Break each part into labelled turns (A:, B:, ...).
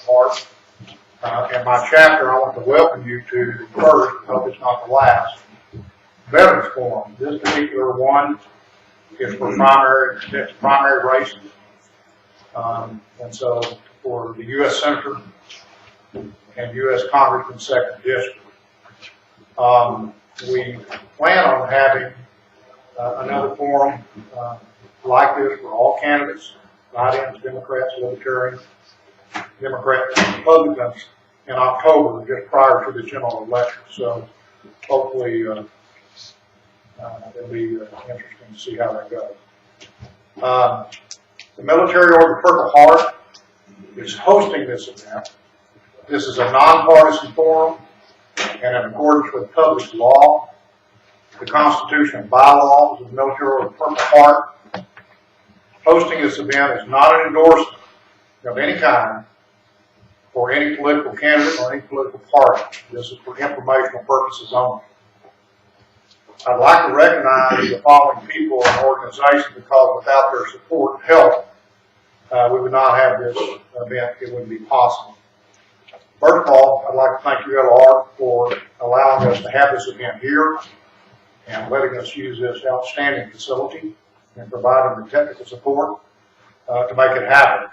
A: Heart. In my chapter, I want to welcome you to the first, I hope it's not the last, Veterans Forum. This particular one is for primary races. And so for the U.S. Senator and U.S. Congressman 2nd District. We plan on having another forum like this for all candidates, write-ins, Democrats, Libertarians, Democrats, and Republicans in October, just prior to the general election. So hopefully it'll be interesting to see how that goes. The Military Order of the Purple Heart is hosting this event. This is a nonpartisan forum, and in accordance with public law, the Constitution and bylaws of the Military Order of the Purple Heart, hosting this event is not an endorsement of any kind for any political candidate or any political party. This is for informational purposes only. I'd like to recognize the following people and organizations because without their support and help, we would not have this event. It wouldn't be possible. First of all, I'd like to thank UALR for allowing us to have this event here and letting us use this outstanding facility and providing the technical support to make it happen.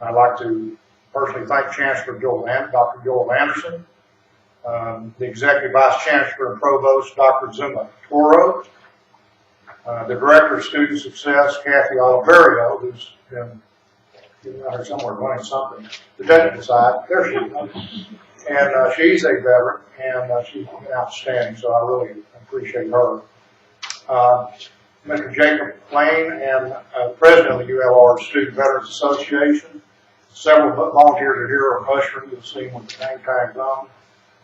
A: I'd like to personally thank Chancellor Dr. Joel Anderson, the Executive Vice Chancellor and Provost, Dr. Zuma Toro, the Director of Student Success, Kathy Oliverio, who's been out here somewhere running something, the technical side, there she is. And she's a veteran, and she's been outstanding, so I really appreciate her. Mr. Jacob Lane and President of the UALR Student Veterans Association. Several volunteers are here are ushering. You'll see them with the name tags on.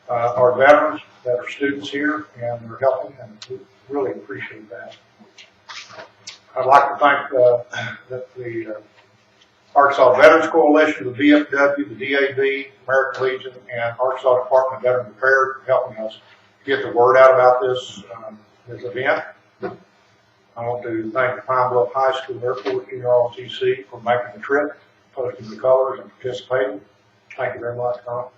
A: Our veterans that are students here, and they're helping, and we really appreciate that. I'd like to thank the Arkansas Veterans Coalition, the VFW, the DAV, American Legion, and Arkansas Department of Veteran Affairs for helping us get the word out about this event. I want to thank the Pine Bluff High School Airport Junior ROTC for making the trip, posting the colors, and participating. Thank you very much, Colonel.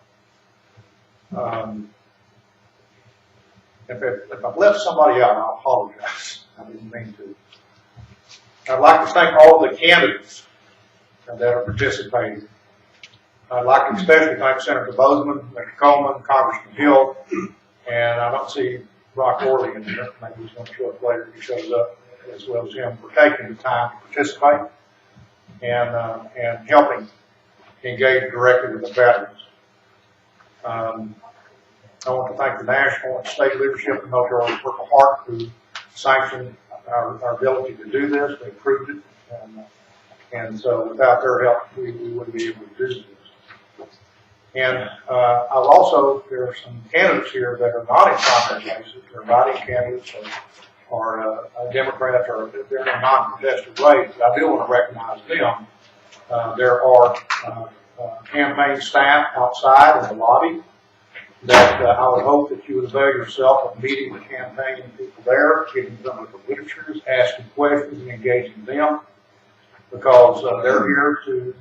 A: If I've left somebody out, I apologize. I didn't mean to. I'd like to thank all of the candidates that are participating. I'd like to especially thank Senator Bozeman, Mr. Coleman, Congressman Hill, and I don't see Rock Orley in here. Maybe he's going to show up later. He shows up, as well as him, for taking the time to participate and helping engage directly with the veterans. I want to thank the national and state leadership of the Military Order of the Purple Heart who sanctioned our ability to do this. They approved it. And so without their help, we wouldn't be able to do this. And I'll also, there are some candidates here that are not in primary races. They're writing candidates or Democrats, or they're in a non-contested race. But I do want to recognize them. There are campaign staff outside in the lobby that I would hope that you would avail yourself of meeting the campaign people there, getting them with the literatures, asking questions, and engaging them, because they're here to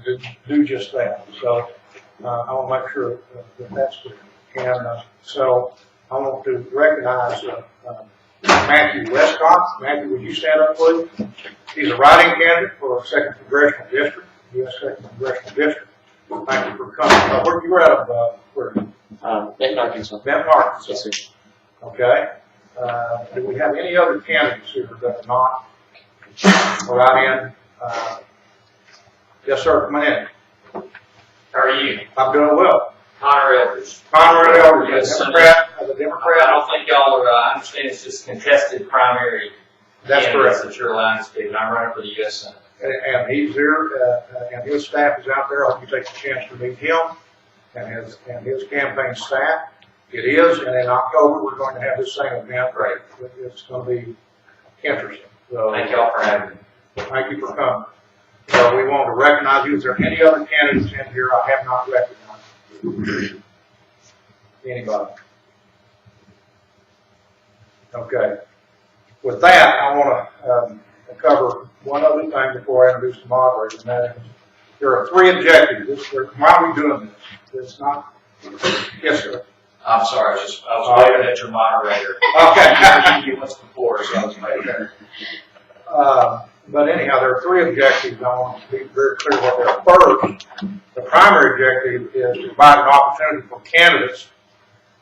A: do just that. So I want to make sure that that's clear. And so I want to recognize Matthew Westcott. Matthew, would you stand up, please? He's a writing candidate for 2nd Congressional District, U.S. 2nd Congressional District. Thank you for coming. Where you were out of? Where?
B: Benton, Arkansas.
A: Benton, Arkansas.
B: Yes, sir.
A: Okay. Do we have any other candidates here that are not write-in? Yes, sir. Come in.
C: How are you?
A: I'm doing well.
C: Connor Eldridge.
A: Connor Eldridge,
C: Yes,
A: Democrat. As a Democrat.
C: I don't think y'all are, I understand it's just contested primary.
A: That's correct.
C: That you're aligned to, and I'm running for the U.S. Senate.
A: And he's here, and his staff is out there. I hope you take the chance to meet him and his campaign staff. It is, and in October we're going to have this same event.
C: Right.
A: It's going to be interesting. So
C: Thank y'all for having me.
A: thank you for coming. So we want to recognize you. Is there any other candidates in here I have not recognized? Anybody? Okay. With that, I want to cover one other thing before I introduce the moderator, and that is There are 3 objectives. Why are we doing this? It's not. Yes, sir.
C: I'm sorry, I was waving at your moderator.
A: Okay.
C: You once before, so I was waving.
A: But anyhow, there are 3 objectives. I want to be very clear what they are. First, the primary objective is to provide an opportunity for candidates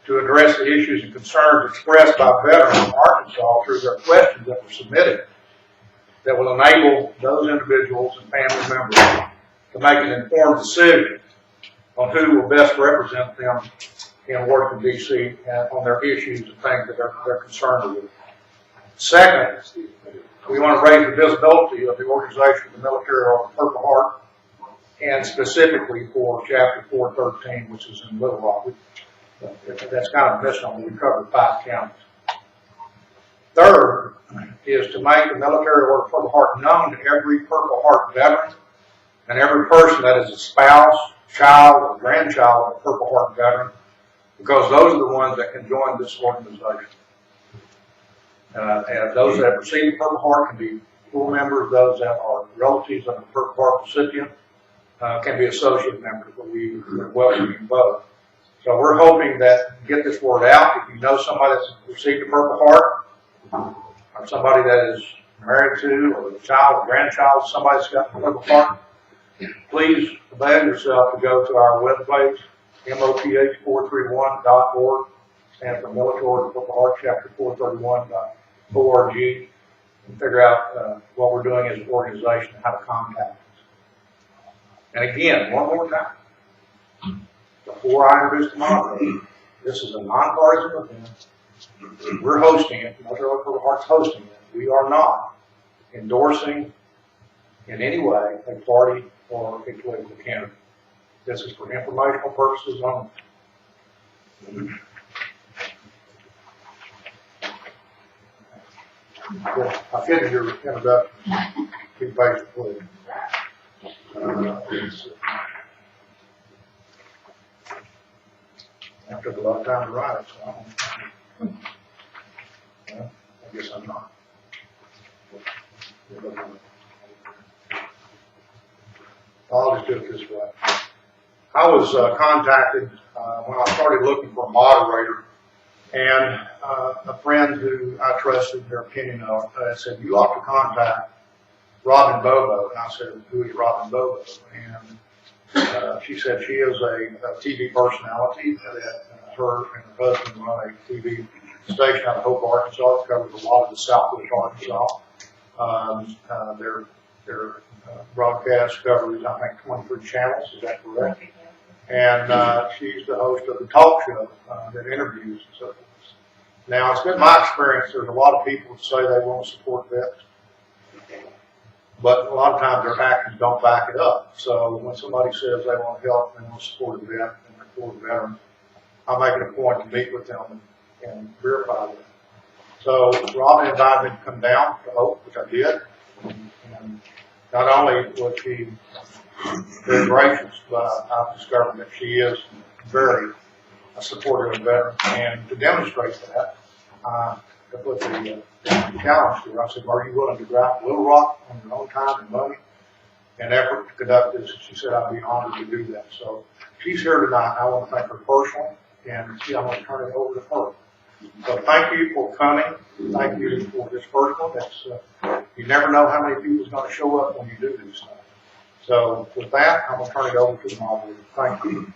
A: to address the issues and concerns expressed by veterans of Arkansas through their questions that were submitted that will enable those individuals and family members to make an informed decision on who will best represent them in Washington, D.C. and on their issues and things that they're concerned with. Second, we want to raise the visibility of the organization of the Military Order of Purple Heart, and specifically for Chapter 413, which is in Little Rock. That's kind of a misnomer. We covered 5 counties. Third is to make the Military Order of Purple Heart known to every Purple Heart veteran and every person that is a spouse, child, or grandchild of a Purple Heart veteran, because those are the ones that can join this organization. And those that receive Purple Heart can be full members. Those that are relatives of the Purple Heart recipient can be associate members, but we're welcoming both. So we're hoping that get this word out. If you know somebody that's received a Purple Heart, or somebody that is married to, or a child, or grandchild, somebody that's got a Purple Heart, please avail yourself to go to our webpage, moth431.org, and for Military Order of Purple Heart, Chapter 431.org, and figure out what we're doing as an organization and how to contact us. And again, one more time, before I introduce the moderator, this is a nonpartisan event. We're hosting it. Military Order of Purple Heart's hosting it. We are not endorsing in any way a party or a political candidate. This is for informational purposes only. I figured your introduction. Be patient, please. I took a lot of time to write it, so I guess I'm not. I'll just do it this way. I was contacted when I started looking for a moderator, and a friend who I trusted their opinion of said, "You ought to contact Robin Bobo." And I said, "Who is Robin Bobo?" And she said she is a TV personality that her and her husband run a TV station out of Hope, Arkansas. It covers a lot of the southwest Arkansas. Their broadcast covers, I think, 23 channels. Is that correct? And she's the host of the talk show that interviews and so forth. Now, it's been my experience, there's a lot of people that say they want to support vets, but a lot of times their actions don't back it up. So when somebody says they want to help and they want to support a vet and support a veteran, I make it a point to meet with them and verify that. So Robin invited me to come down to Hope, which I did. And not only was she very gracious, but I've discovered that she is very supportive of veterans. And to demonstrate that, I put the challenge to her. I said, "Are you willing to drive to Little Rock on your own time and money and effort to conduct this?" She said, "I'd be honored to do that." So she's here tonight. I want to thank her personally, and I'm going to turn it over to her. So thank you for coming. Thank you for this first one. That's, you never know how many people is going to show up when you do this stuff. So with that, I'm going to turn it over to the moderator. Thank you.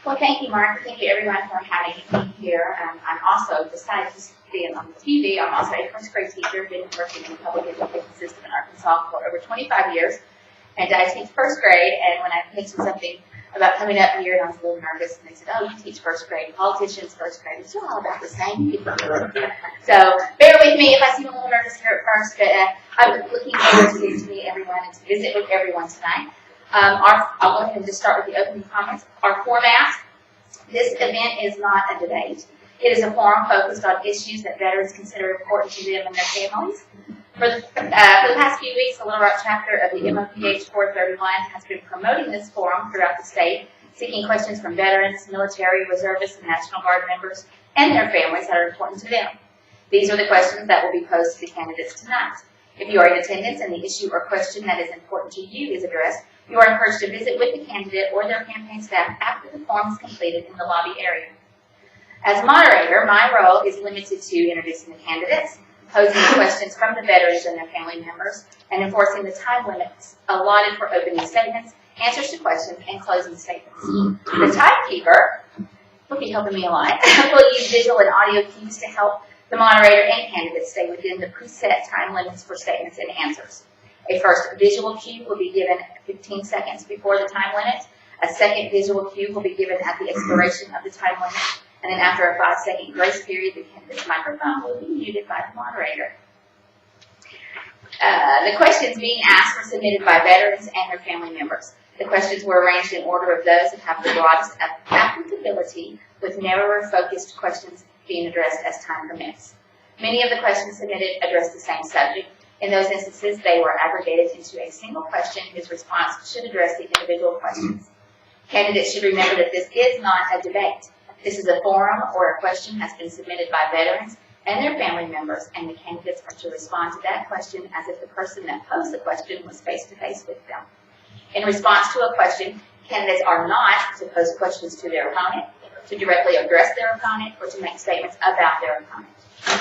D: Well, thank you, Mark. Thank you, everyone, for having me here. I'm also, besides just being on the TV, I'm also a first grade teacher, been working in the public education system in Arkansas for over 25 years. And I teach first grade, and when I mentioned something about coming up here, and I was a little nervous, and they said, "Oh, you teach first grade, politicians, first grade." It's all about the same people. So bear with me if I seem a little nervous here at first, but I'm looking forward to getting to meet everyone and to visit with everyone tonight. I'll go ahead and just start with the opening comments. Our format: this event is not a debate. It is a forum focused on issues that veterans consider important to them and their families. For the past few weeks, the Little Rock chapter of the MOPH 431 has been promoting this forum throughout the state, seeking questions from veterans, military, reservists, and National Guard members, and their families that are important to them. These are the questions that will be posed to the candidates tonight. If you are in attendance and the issue or question that is important to you is addressed, you are encouraged to visit with the candidate or their campaign staff after the form is completed in the lobby area. As moderator, my role is limited to introducing the candidates, posing the questions from the veterans and their family members, and enforcing the time limits allotted for opening statements, answers to questions, and closing statements. The timekeeper will be helping me a lot. We'll use visual and audio cues to help the moderator and candidates stay within the preset time limits for statements and answers. A first visual cue will be given 15 seconds before the time limit. A second visual cue will be given at the expiration of the time limit. And then after a 5-second grace period, the candidate's microphone will be muted by the moderator. The questions being asked were submitted by veterans and their family members. The questions were arranged in order of those that have the broadest applicability, with narrower focused questions being addressed as time permits. Many of the questions submitted address the same subject. In those instances, they were aggregated into a single question whose response should address the individual questions. Candidates should remember that this is not a debate. This is a forum or a question has been submitted by veterans and their family members, and the candidates are to respond to that question as if the person that posed the question was face-to-face with them. In response to a question, candidates are not to pose questions to their opponent, to directly address their opponent, or to make statements about their opponent.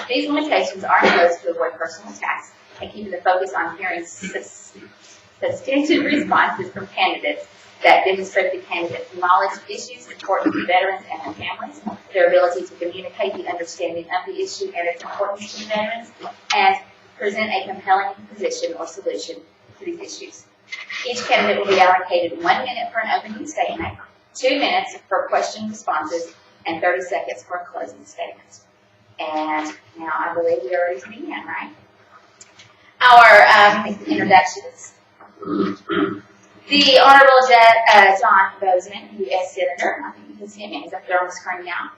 D: These limitations are imposed to avoid personal attacks and keeping the focus on hearing substantive responses from candidates that demonstrate the candidate's knowledge of issues important to veterans and their families, their ability to communicate the understanding of the issue and its importance to the veterans, and present a compelling position or solution to these issues. Each candidate will be allocated 1 minute for an opening statement, 2 minutes for question responses, and 30 seconds for a closing statement. And now I believe we are ready to begin, right? Our introductions. The Honorable John Bozeman, U.S. Senator. I think you can see him. He's up there on the screen now.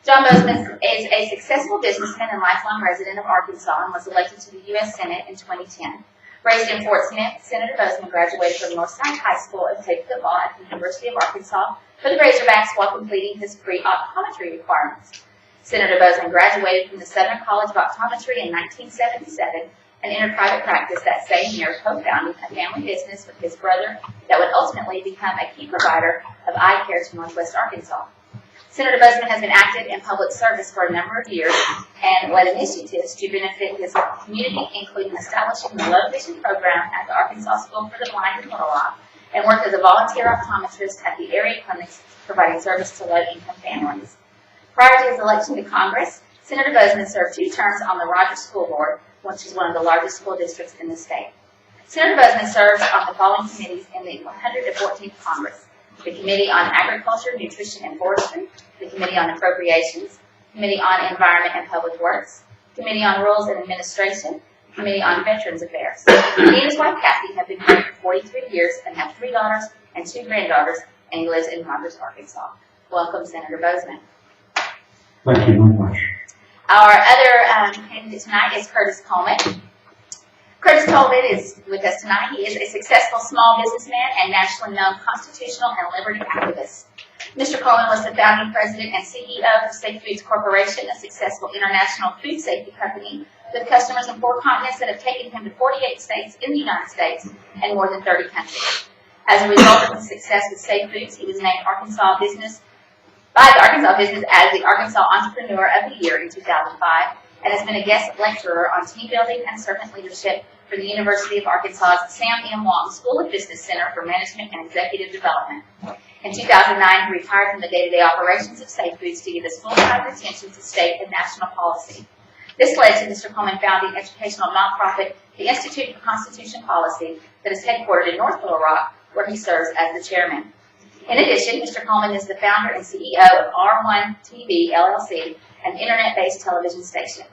D: John Bozeman is a successful businessman and lifelong resident of Arkansas and was elected to the U.S. Senate in 2010. Raised in Fort Smith, Senator Bozeman graduated from Northside High School and played football at the University of Arkansas for the Razorbacks while completing his pre-optometry requirements. Senator Bozeman graduated from the Southern College of Optometry in 1977 and entered private practice that same year, co-founding a family business with his brother that would ultimately become a key provider of eye care to Northwest Arkansas. Senator Bozeman has been active in public service for a number of years and led initiatives to benefit his community, including establishing the Low Vision Program at the Arkansas School for the Blind in Little Rock, and worked as a volunteer optometrist at the area clinics providing service to low-income families. Prior to his election to Congress, Senator Bozeman served 2 terms on the Rogers School Board, which is one of the largest school districts in the state. Senator Bozeman serves on the following committees in the 114th Congress: the Committee on Agriculture, Nutrition, and Forestry, the Committee on Appropriations, Committee on Environment and Public Works, Committee on Rules and Administration, Committee on Veterans Affairs. He and his wife Kathy have been married for 43 years and have 3 daughters and 2 granddaughters, and he lives in Rogers, Arkansas. Welcome, Senator Bozeman.
E: Thank you very much.
D: Our other candidate tonight is Curtis Coleman. Curtis Coleman is with us tonight. He is a successful small businessman and nationally known constitutional and liberty activist. Mr. Coleman was the founding president and CEO of Safe Foods Corporation, a successful international food safety company with customers in 4 continents that have taken him to 48 states in the United States and more than 30 countries. As a result of his success with Safe Foods, he was named by the Arkansas Business as the Arkansas Entrepreneur of the Year in 2005 and has been a guest lecturer on team building and servant leadership for the University of Arkansas's Sam M. Long School of Business Center for Management and Executive Development. In 2009, he retired from the day-to-day operations of Safe Foods to give his full-time attention to state and national policy. This led to Mr. Coleman founding educational nonprofit, the Institute for Constitution Policy, that is headquartered in North Little Rock, where he serves as the chairman. In addition, Mr. Coleman is the founder and CEO of R1 TV LLC, an internet-based television station.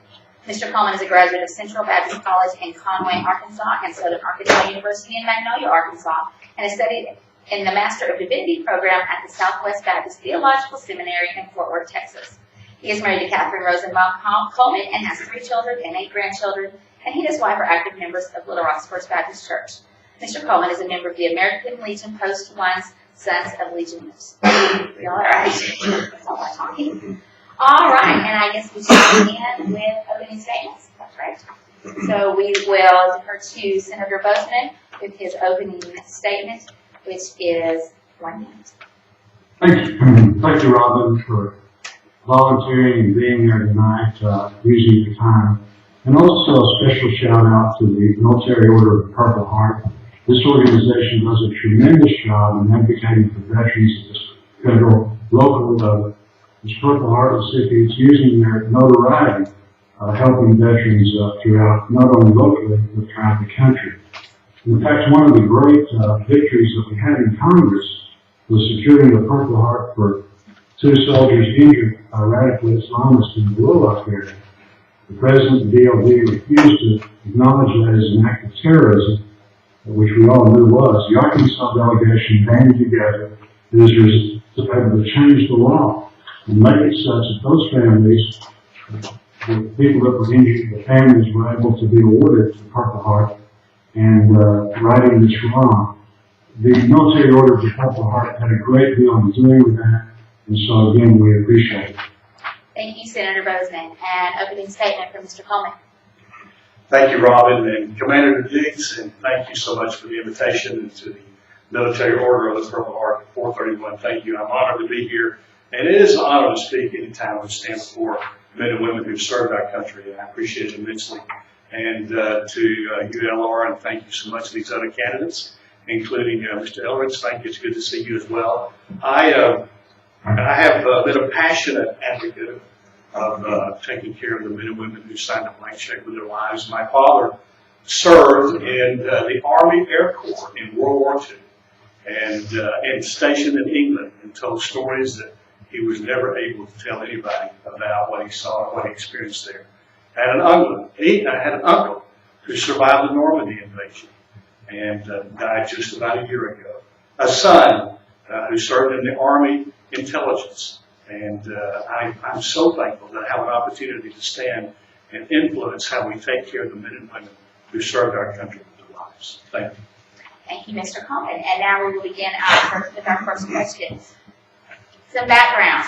D: Mr. Coleman is a graduate of Central Baptist College in Conway, Arkansas, and Southern Arkansas University in Magnolia, Arkansas, and has studied in the Master of Divinity program at the Southwest Baptist Theological Seminary in Fort Worth, Texas. He is married to Catherine Rosenbaum Coleman and has 3 children and 8 grandchildren, and he and his wife are active members of Little Rock First Baptist Church. Mr. Coleman is a member of the American Legion Post 1's Sons of Legionnaires. We all right. That's all my talking. All right, and I guess we should begin with opening statements. That's right. So we will defer to Senator Bozeman with his opening statement, which is 1 minute.
E: Thank you. Thank you, Robin, for volunteering and being here tonight, using your time. And also a special shout out to the Military Order of the Purple Heart. This organization does a tremendous job in advocating for veterans at this federal, local level. This Purple Heart recipients using their notoriety, helping veterans throughout, not only locally, but throughout the country. In fact, one of the great victories that we had in Congress was securing the Purple Heart for 2 soldiers injured by radical Islamists in the blow-up area. The President of the DOD refused to acknowledge that as an act of terrorism, which we all knew was. The Arkansas delegation banded together as to be able to change the law and make it such that those families, the people that were injured, the families were able to be awarded the Purple Heart and righting this wrong. The Military Order of the Purple Heart had a great deal in doing with that, and so again, we appreciate it.
D: Thank you, Senator Bozeman. And opening statement from Mr. Coleman.
F: Thank you, Robin, and Commander Diggs, and thank you so much for the invitation to the Military Order of the Purple Heart 431. Thank you. I'm honored to be here, and it is an honor to speak anytime I stand before men and women who've served our country, and I appreciate it immensely. And to ULR, and thank you so much to these other candidates, including Mr. Eldridge. Thank you. It's good to see you as well. I have been a passionate advocate of taking care of the men and women who signed a blank check with their lives. My father served in the Army Air Corps in World War II and stationed in England, and told stories that he was never able to tell anybody about what he saw, what he experienced there. I had an uncle who survived the Normandy invasion and died just about a year ago. A son who served in the Army intelligence. And I'm so thankful that I have an opportunity to stand and influence how we take care of the men and women who served our country with their lives. Thank you.
D: Thank you, Mr. Coleman. And now we will begin with our first question. Some background.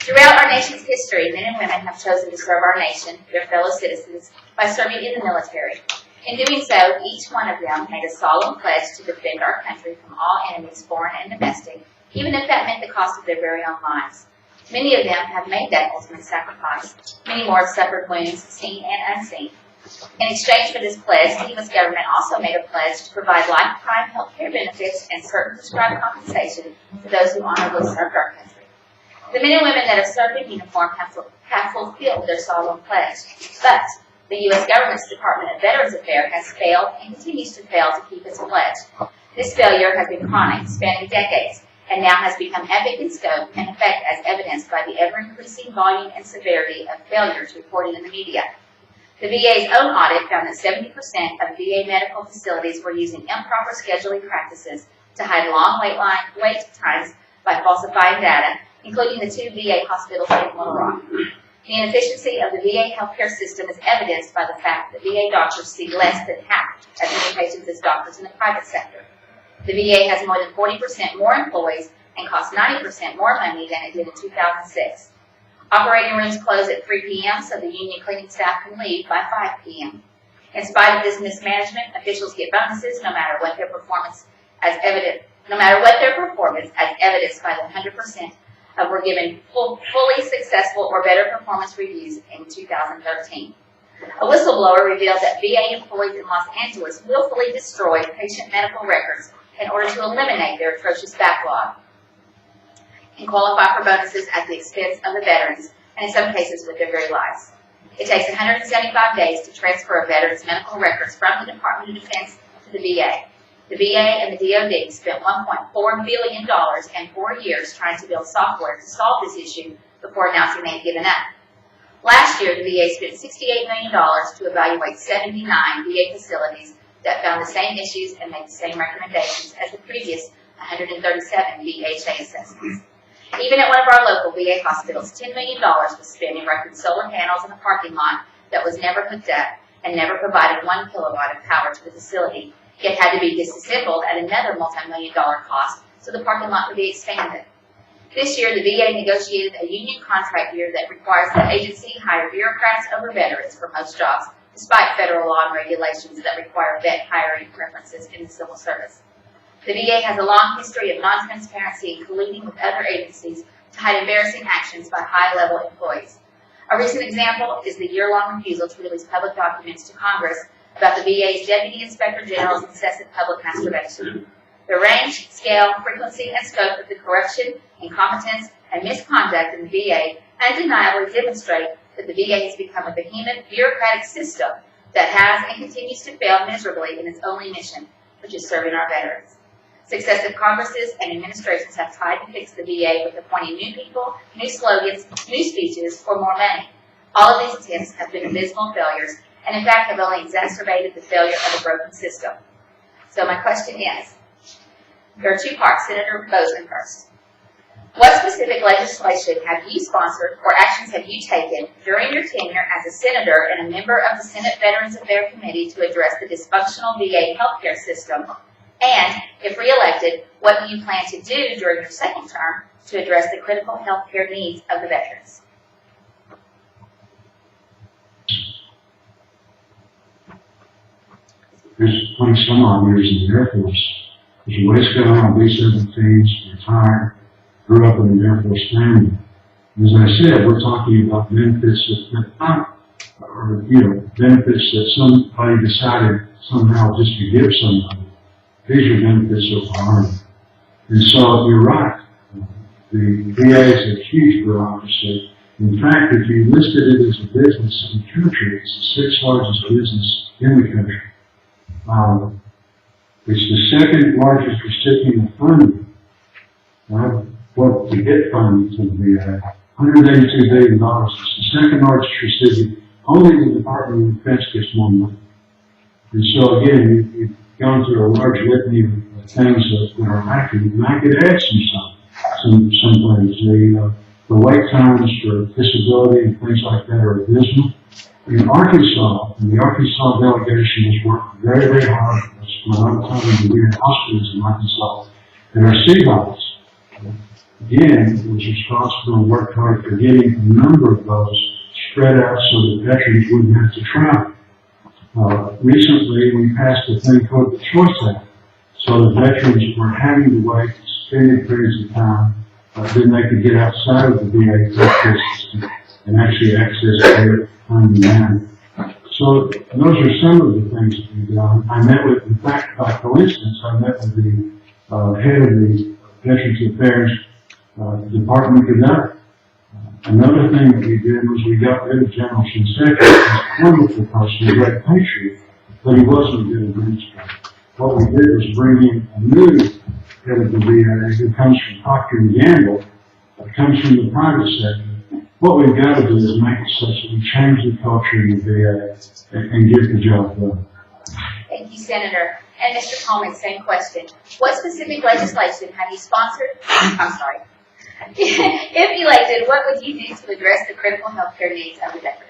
D: Throughout our nation's history, men and women have chosen to serve our nation, their fellow citizens, by serving in the military. In doing so, each one of them made a solemn pledge to defend our country from all enemies, foreign and domestic, even if that meant the cost of their very own lives. Many of them have made that ultimate sacrifice. Many more have suffered wounds, seen and unseen. In exchange for this pledge, the U.S. government also made a pledge to provide lifetime health care benefits and certain prescribed compensation to those who honorably served our country. The men and women that have served in uniform have fulfilled their solemn pledge, but the U.S. government's Department of Veterans Affairs has failed and continues to fail to keep its pledge. This failure has been chronic, spanning decades, and now has become epic in scope and effect as evidenced by the ever-increasing volume and severity of failures reported in the media. The VA's own audit found that 70% of VA medical facilities were using improper scheduling practices to hide long wait times by falsifying data, including the 2 VA hospitals in Little Rock. The inefficiency of the VA healthcare system is evidenced by the fact that VA doctors see less than half as many patients as doctors in the private sector. The VA has more than 40% more employees and costs 90% more money than it did in 2006. Operating rooms close at 3 p.m. so the union cleaning staff can leave by 5 p.m. In spite of this mismanagement, officials get bonuses no matter what their performance as evidenced by the 100% were given fully successful or better performance reviews in 2013. A whistleblower revealed that VA employees in Los Angeles willfully destroyed patient medical records in order to eliminate their atrocious backlog and qualify for bonuses at the expense of the veterans, and in some cases with their very lives. It takes 175 days to transfer a veteran's medical records from the Department of Defense to the VA. The VA and the DOD spent $1.4 billion in 4 years trying to build software to solve this issue before announcing they had given up. Last year, the VA spent $68 million to evaluate 79 VA facilities that found the same issues and made the same recommendations as the previous 137 VHA assessments. Even at one of our local VA hospitals, $10 million was spent in erecting solar panels in a parking lot that was never hooked up and never provided 1 kilowatt of power to the facility. It had to be disassembled at another multi-million-dollar cost so the parking lot could be expanded. This year, the VA negotiated a union contract year that requires the agency hire bureaucrats over veterans for most jobs, despite federal law and regulations that require vet hiring preferences in the civil service. The VA has a long history of non-transparency and colluding with other agencies to hide embarrassing actions by high-level employees. A recent example is the year-long refusal to release public documents to Congress about the VA's Deputy Inspector General's incessant public masturbation. The range, scale, frequency, and scope of the corruption, incompetence, and misconduct in the VA undeniably demonstrate that the VA has become a behemoth bureaucratic system that has and continues to fail miserably in its only mission, which is serving our veterans. Successive Congresses and administrations have tried to fix the VA with appointing new people, new slogans, new speeches, or more money. All of these attempts have been abysmal failures, and in fact have only exacerbated the failure of a broken system. So my question is, there are two parts. Senator Bozeman first. What specific legislation have you sponsored or actions have you taken during your tenure as a senator and a member of the Senate Veterans Affairs Committee to address the dysfunctional VA healthcare system? And, if reelected, what do you plan to do during your second term to address the critical healthcare needs of the veterans?
E: There's 20 some odd years in the Air Force. There's a Boy Scout on B-17s, retired, grew up in an Air Force family. As I said, we're talking about benefits benefits that somebody decided somehow just to give somebody. These are benefits of our Army. And so you're right. The VA is a huge bureaucracy. In fact, if you listed it as a business in the country, it's the sixth largest business in the country. It's the second largest recipient of funding. To get funding to the VA, $182 billion. It's the second largest recipient. Only the Department of Defense gets more money. And so again, you've gone through a large litany of things that are lacking, and I could add some things. The wait times for disability and things like that are abysmal. In Arkansas, and the Arkansas delegation has worked very, very hard. When I'm talking to VA hospitals in Arkansas, and our CBOS, again, was responsible and worked hard for getting a number of those spread out so that veterans wouldn't have to travel. Recently, we passed a thing called the Choice Act, so the veterans were having to wait extended periods of time, then they could get outside of the VA healthcare system and actually access care on demand. So those are some of the things that we've done. I met with, in fact, by coincidence, I met with the head of the Veterans Affairs Department today. Another thing that we did was we got rid of General Shinseki. He was a wonderful person, a great patriot, but he wasn't a good administrator. What we did was bring in a new head of the VA who comes from Procter & Gamble, comes from the private sector. What we've got to do is make it such that we change the culture in the VA and get the job done.
D: Thank you, Senator. And Mr. Coleman, same question. What specific legislation have you sponsored? I'm sorry. If elected, what would you do to address the critical health care needs of the veterans?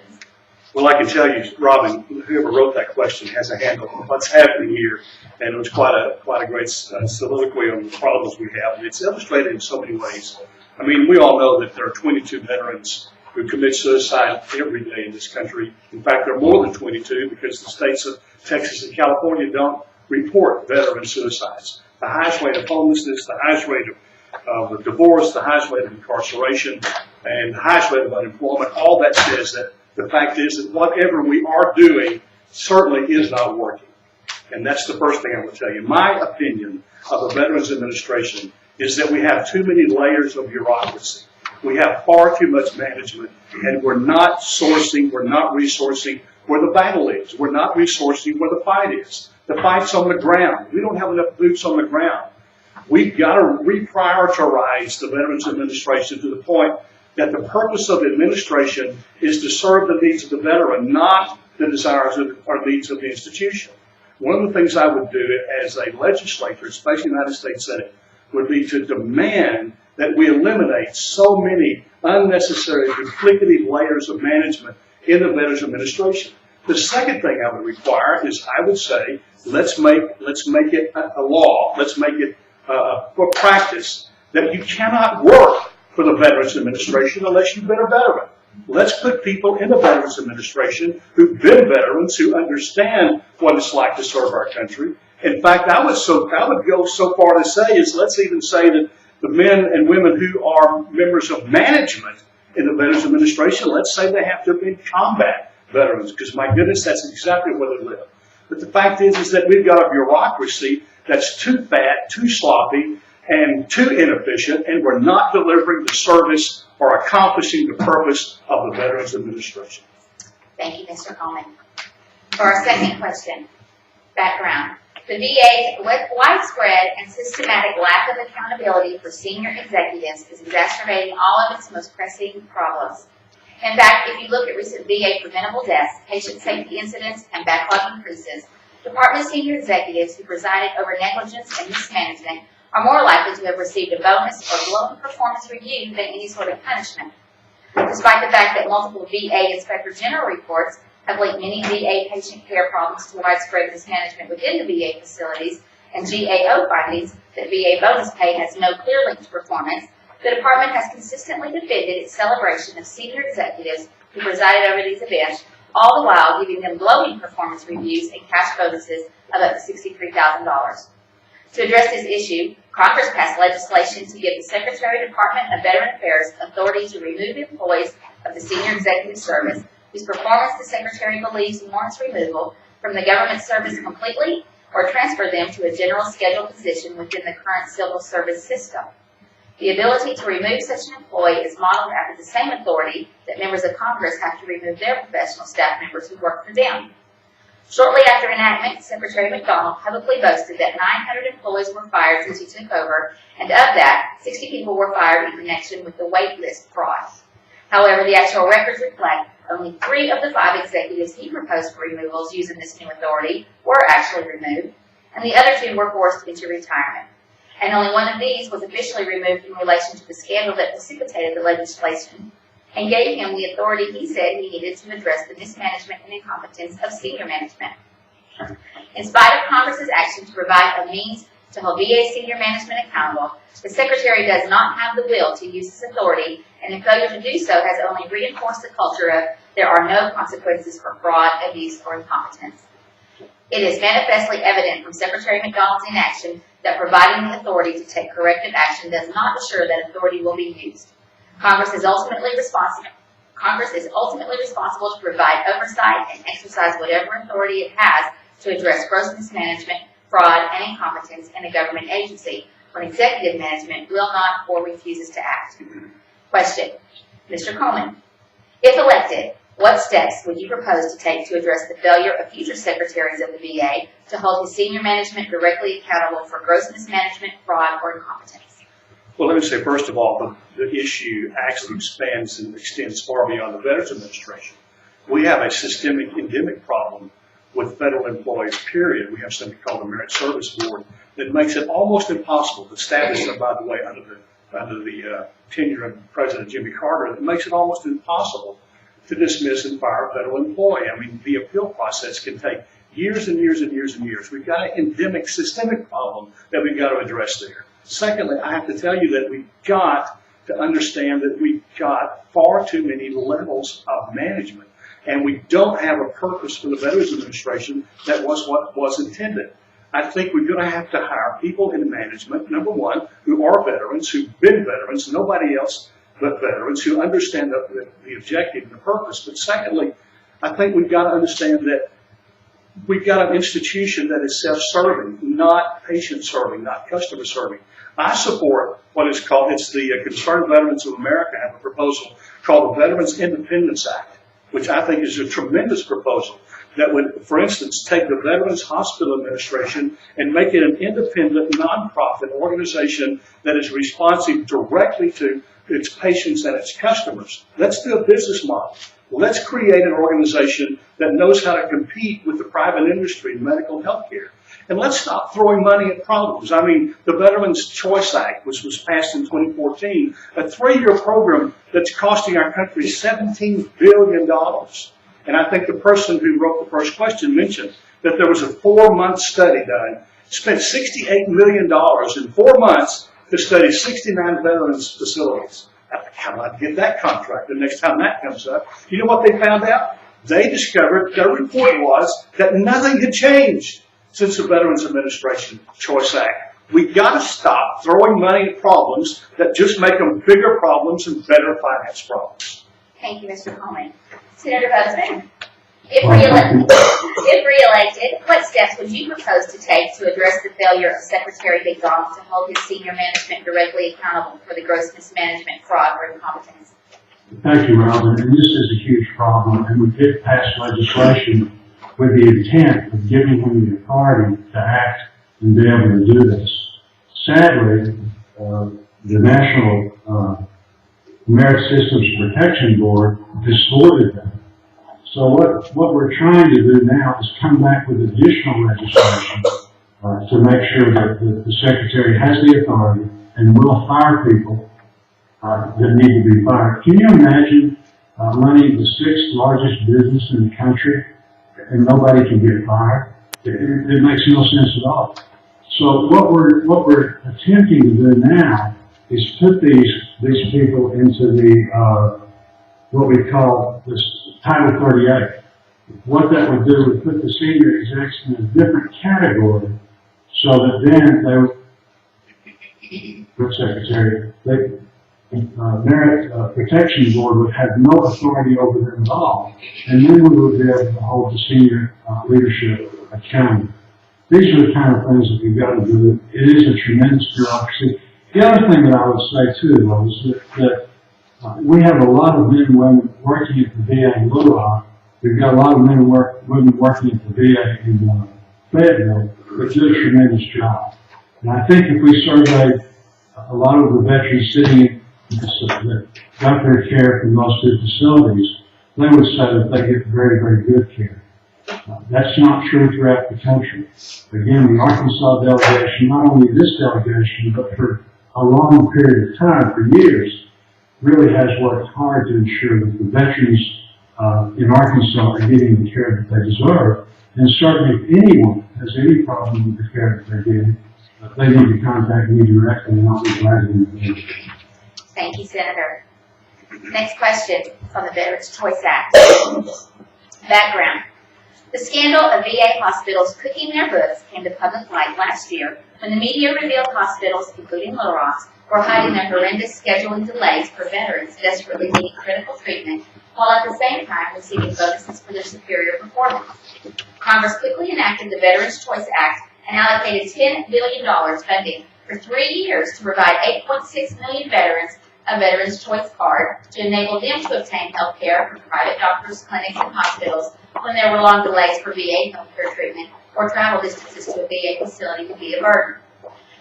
F: Well, I can tell you, Robin, whoever wrote that question has a handle on what's happening here, and it was quite a great soliloquy on the problems we have, and it's illustrated in so many ways. I mean, we all know that there are 22 veterans who commit suicide every day in this country. In fact, there are more than 22 because the states of Texas and California don't report veteran suicides. The highest rate of homelessness, the highest rate of divorce, the highest rate of incarceration, and the highest rate of unemployment, all that says that the fact is that whatever we are doing certainly is not working. And that's the first thing I will tell you. My opinion of the Veterans Administration is that we have too many layers of bureaucracy. We have far too much management, and we're not sourcing, we're not resourcing where the battle is. We're not resourcing where the fight is. The fight's on the ground. We don't have enough boots on the ground. We've got to reprioritize the Veterans Administration to the point that the purpose of the administration is to serve the needs of the veteran, not the desires or needs of the institution. One of the things I would do as a legislator, especially in the United States Senate, would be to demand that we eliminate so many unnecessary duplicative layers of management in the Veterans Administration. The second thing I would require is I would say, let's make it a law, let's make it for practice that you cannot work for the Veterans Administration unless you've been a veteran. Let's put people in the Veterans Administration who've been veterans, who understand what it's like to serve our country. In fact, I would go so far to say is let's even say that the men and women who are members of management in the Veterans Administration, let's say they have to be combat veterans, because my goodness, that's exactly where they live. But the fact is that we've got a bureaucracy that's too fat, too sloppy, and too inefficient, and we're not delivering the service or accomplishing the purpose of the Veterans Administration.
D: Thank you, Mr. Coleman. For our second question, background. The VA's widespread and systematic lack of accountability for senior executives is exacerbating all of its most pressing problems. In fact, if you look at recent VA preventable deaths, patient safety incidents, and backlog increases, Department senior executives who presided over negligence and mismanagement are more likely to have received a bonus or glowing performance review than any sort of punishment. Despite the fact that multiple VA Inspector General reports have linked many VA patient care problems to widespread mismanagement within the VA facilities, and GAO findings that VA bonus pay has no clear link to performance, the department has consistently defended its celebration of senior executives who presided over these events, all the while giving them glowing performance reviews and cash bonuses of up to $63,000. To address this issue, Congress passed legislation to give the Secretary of Department of Veteran Affairs authority to remove employees of the Senior Executive Service whose performance the Secretary believes warrants removal from the government service completely or transfer them to a general schedule position within the current civil service system. The ability to remove such an employee is modeled after the same authority that members of Congress have to remove their professional staff members who work for them. Shortly after enactment, Secretary McDonald publicly boasted that 900 employees were fired since he took over, and of that, 60 people were fired in connection with the wait list fraud. However, the actual records reflect only 3 of the 5 executives he proposed for removals using this new authority were actually removed, and the other 2 were forced into retirement. And only one of these was officially removed in relation to the scandal that precipitated the legislation and gave him the authority he said he needed to address the mismanagement and incompetence of senior management. In spite of Congress's action to provide a means to hold VA senior management accountable, the Secretary does not have the will to use this authority, and in failure to do so has only reinforced the culture of there are no consequences for fraud, abuse, or incompetence. It is manifestly evident from Secretary McDonald's inaction that providing the authority to take corrective action does not assure that authority will be used. Congress is ultimately responsible to provide oversight and exercise whatever authority it has to address gross mismanagement, fraud, and incompetence in a government agency when executive management will not or refuses to act. Question. Mr. Coleman, if elected, what steps would you propose to take to address the failure of future secretaries of the VA to hold his senior management directly accountable for gross mismanagement, fraud, or incompetence?
F: Well, let me say, first of all, the issue actually expands and extends far beyond the Veterans Administration. We have a systemic, endemic problem with federal employees, period. We have something called the Merit Service Board that makes it almost impossible, established, by the way, under the tenure of President Jimmy Carter, that makes it almost impossible to dismiss and fire a federal employee. I mean, the appeal process can take years and years and years and years. We've got an endemic, systemic problem that we've got to address there. Secondly, I have to tell you that we've got to understand that we've got far too many levels of management, and we don't have a purpose for the Veterans Administration that was what was intended. I think we're going to have to hire people in management, number one, who are veterans, who've been veterans, nobody else but veterans, who understand the objective and the purpose. But secondly, I think we've got to understand that we've got an institution that is self-serving, not patient-serving, not customer-serving. I support what is called, it's the Concerned Veterans of America have a proposal called the Veterans Independence Act, which I think is a tremendous proposal that would, for instance, take the Veterans Hospital Administration and make it an independent, nonprofit organization that is responsive directly to its patients and its customers. Let's do a business model. Let's create an organization that knows how to compete with the private industry in medical health care. And let's stop throwing money at problems. I mean, the Veterans Choice Act, which was passed in 2014, a 3-year program that's costing our country $17 billion. And I think the person who wrote the first question mentioned that there was a 4-month study done, spent $68 million in 4 months to study 69 veterans facilities. How about get that contract the next time that comes up? You know what they found out? They discovered, their report was, that nothing had changed since the Veterans Administration Choice Act. We got to stop throwing money at problems that just make them bigger problems and better finance problems.
D: Thank you, Mr. Coleman. Senator Bozeman, if reelected, what steps would you propose to take to address the failure of Secretary Big Dog to hold his senior management directly accountable for the gross mismanagement, fraud, or incompetence?
E: Thank you, Robin. And this is a huge problem, and we did pass legislation with the intent of giving him the authority to act and be able to do this. Sadly, the National Merit Systems Protection Board distorted that. So what we're trying to do now is come back with additional legislation to make sure that the Secretary has the authority and will fire people that need to be fired. Can you imagine running the 6th largest business in the country and nobody can get fired? It makes no sense at all. So what we're attempting to do now is put these people into the what we call this Title 38. What that would do would put the senior execs in a different category, so that then they would, Secretary, Merit Protection Board would have no authority over them at all, and then we would be able to hold the senior leadership accountable. These are the kind of things that we've got to do. It is a tremendous bureaucracy. The other thing that I would say too, though, is that we have a lot of men and women working at the VA in Little Rock. We've got a lot of men and women working at the VA in Fayetteville that do a tremendous job. And I think if we surveyed a lot of the veterans sitting that got their care from those two facilities, they would say that they get very, very good care. That's not true throughout the country. Again, the Arkansas delegation, not only this delegation, but for a long period of time, for years, really has worked hard to ensure that the veterans in Arkansas are getting the care that they deserve. And certainly if anyone has any problem with the care that they're getting, they need to contact me directly and I'll be glad to do it.
D: Thank you, Senator. Next question on the Veterans Choice Act. Background. The scandal of VA hospitals cooking their books came to public light last year when the media revealed hospitals, including Little Rock's, were hiding their horrendous scheduling delays for veterans desperately needing critical treatment, while at the same time receiving bonuses for their superior performance. Congress quickly enacted the Veterans Choice Act and allocated $10 billion funding for 3 years to provide 8.6 million veterans a Veterans Choice Card to enable them to obtain health care from private doctors, clinics, and hospitals when there were long delays for VA health care treatment or travel distances to a VA facility could be a burden.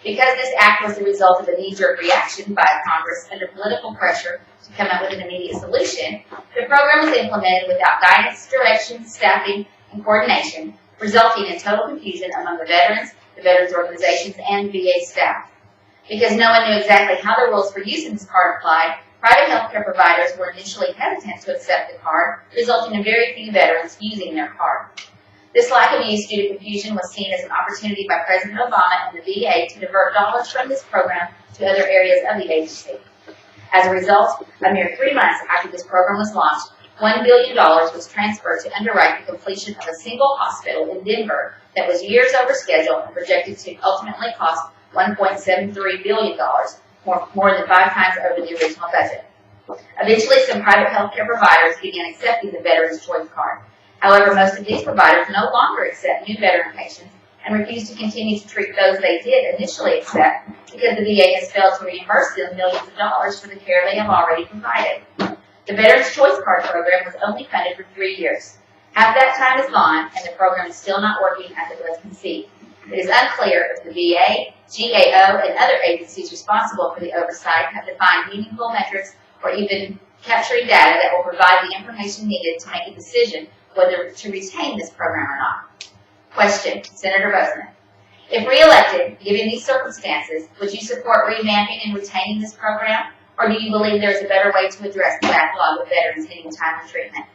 D: Because this act was the result of a knee-jerk reaction by Congress under political pressure to come up with an immediate solution, the program was implemented without guidance, direction, staffing, and coordination, resulting in total confusion among the veterans organizations, and VA staff. Because no one knew exactly how the rules for using this card applied, private healthcare providers were initially hesitant to accept the card, resulting in very few veterans using their card. This lack of use due to confusion was seen as an opportunity by President Obama and the VA to divert dollars from this program to other areas of the agency. As a result, a mere 3 months after this program was launched, $1 billion was transferred to underwrite the completion of a single hospital in Denver that was years over schedule and projected to ultimately cost $1.73 billion, more than 5 times over the original budget. Eventually, some private healthcare providers began accepting the Veterans Choice Card. However, most of these providers no longer accept new veteran patients and refuse to continue to treat those they did initially accept because the VA has failed to reimburse them millions of dollars for the care they have already provided. The Veterans Choice Card program was only funded for 3 years. Half that time is gone, and the program is still not working as it was conceived. It is unclear if the VA, GAO, and other agencies responsible for the oversight have defined meaningful metrics or even capturing data that will provide the information needed to make a decision whether to retain this program or not. Question, Senator Bozeman. If reelected, given these circumstances, would you support revamping and retaining this program, or do you believe there is a better way to address the backlog of veterans needing timely treatment?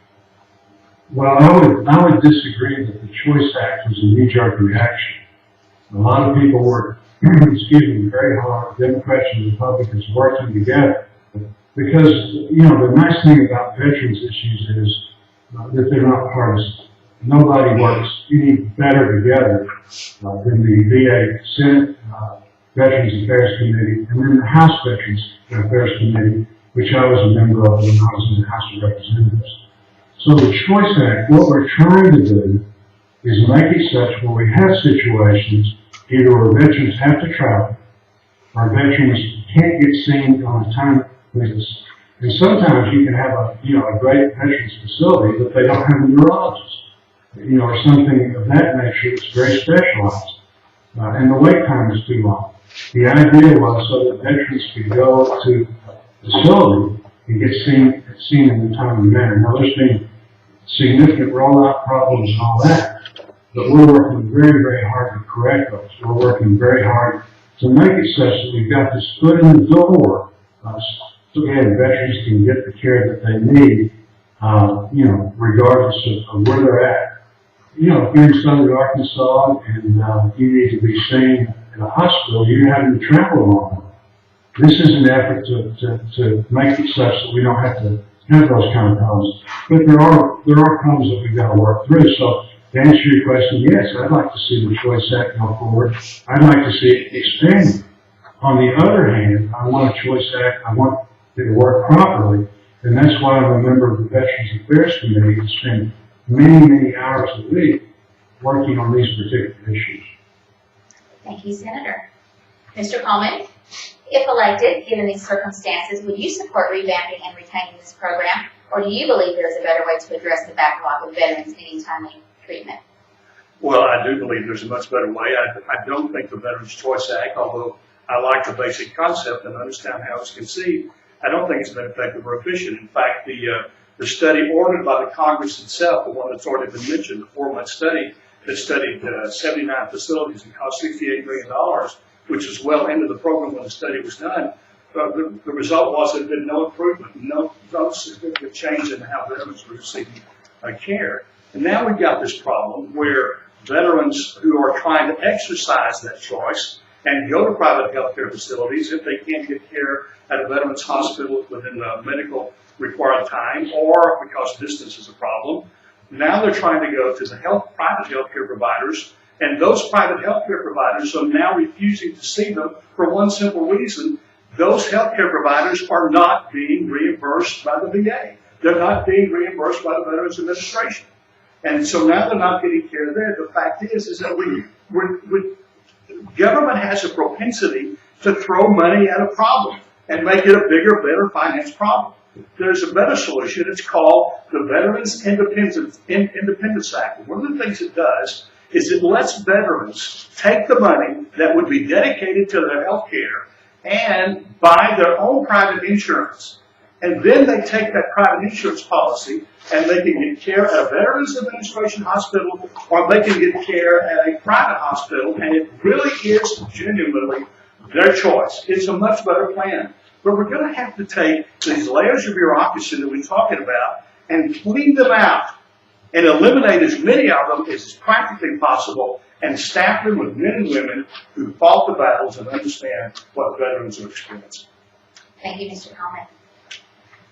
E: Well, I would disagree that the Choice Act was a knee-jerk reaction. A lot of people were, very hard, Democrats and Republicans working together. Because, you know, the nice thing about veterans issues is that they're not partisan. Nobody works any better together than the VA Senate Veterans Affairs Committee and then the House Veterans Affairs Committee, which I was a member of when I was in the House of Representatives. So the Choice Act, what we're trying to do is make it such where we have situations either where veterans have to travel or veterans can't get seen on a time basis. And sometimes you can have a great veterans facility, but they don't have a neurologist, or something of that nature that's very specialized. And the wait time is too long. The idea was so that veterans could go to the facility and get seen in a timely manner. Now, there's been significant rollout problems and all that, but we're working very, very hard to correct those. We're working very hard to make it such that we've got this foot in the door, so again, veterans can get the care that they need, regardless of where they're at. If you're in southern Arkansas and you need to be seen in a hospital, you're having to travel a long way. This is an effort to make it such that we don't have to have those kind of problems. But there are problems that we've got to work through. So to answer your question, yes, I'd like to see the Choice Act go forward. I'd like to see it expanded. On the other hand, I want a Choice Act. I want it to work properly. And that's why I'm a member of the Veterans Affairs Committee and spend many, many hours a week working on these particular issues.
D: Thank you, Senator. Mr. Coleman, if elected, given these circumstances, would you support revamping and retaining this program, or do you believe there is a better way to address the backlog of veterans needing timely treatment?
F: Well, I do believe there's a much better way. I don't think the Veterans Choice Act, although I like the basic concept and understand how it's conceived, I don't think it's been effective or efficient. In fact, the study ordered by the Congress itself, the one that's already been mentioned, the 4-month study that studied 79 facilities and cost $68 million, which was well into the program when the study was done. The result was that there had been no improvement, no significant change in how veterans were receiving care. And now we've got this problem where veterans who are trying to exercise that choice and go to private health care facilities, if they can't get care at a veterans hospital within the medical required time or because distance is a problem, now they're trying to go to the private health care providers, and those private health care providers are now refusing to see them for one simple reason. Those health care providers are not being reimbursed by the VA. They're not being reimbursed by the Veterans Administration. And so now they're not getting care there. The fact is that government has a propensity to throw money at a problem and make it a bigger, better finance problem. There's a better solution. It's called the Veterans Independence Act. One of the things it does is it lets veterans take the money that would be dedicated to their health care and buy their own private insurance. And then they take that private insurance policy and they can get care at a Veterans Administration hospital or they can get care at a private hospital, and it really is genuinely their choice. It's a much better plan. But we're going to have to take these layers of bureaucracy that we're talking about and clean them out and eliminate as many of them as is practically possible and staff them with men and women who fought the battles and understand what veterans are experiencing.
D: Thank you, Mr. Coleman.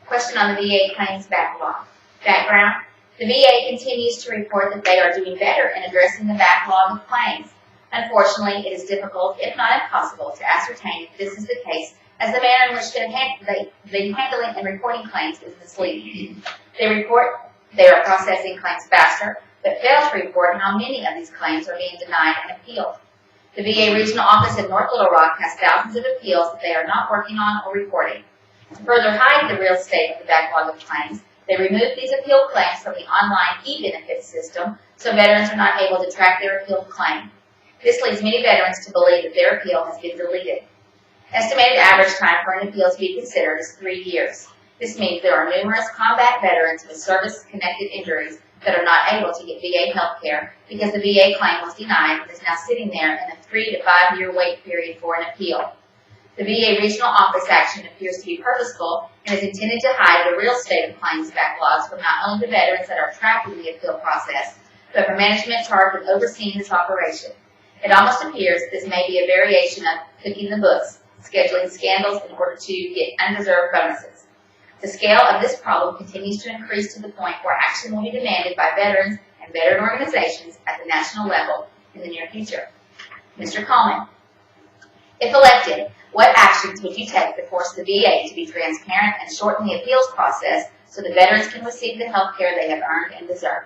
D: Question on the VA claims backlog. Background: the VA continues to report that they are doing better in addressing the backlog of claims. Unfortunately, it is difficult, if not impossible, to ascertain if this is the case, as the manner in which the handling and reporting claims is misleading. They report they are processing claims faster, but fail to report how many of these claims are being denied and appealed. The VA regional office in North Little Rock has thousands of appeals that they are not working on or reporting. To further hide the real state of the backlog of claims, they removed these appeal claims from the online e-benefits system so veterans are not able to track their appealed claim. This leads many veterans to believe that their appeal has been deleted. Estimated average time for an appeal to be considered is 3 years. This means there are numerous combat veterans with service-connected injuries that are not able to get VA health care because the VA claim was denied and is now sitting there in a 3 to 5 year wait period for an appeal. The VA regional office action appears to be purposeful and is intended to hide the real state of claims backlogs from not only the veterans that are tracking the appeal process, but from management charged with overseeing this operation. It almost appears that this may be a variation of cooking the books, scheduling scandals in order to get undeserved bonuses. The scale of this problem continues to increase to the point where action will be demanded by veterans and veteran organizations at the national level in the near future. Mr. Coleman, if elected, what actions would you take to force the VA to be transparent and shorten the appeals process so the veterans can receive the health care they have earned and deserve?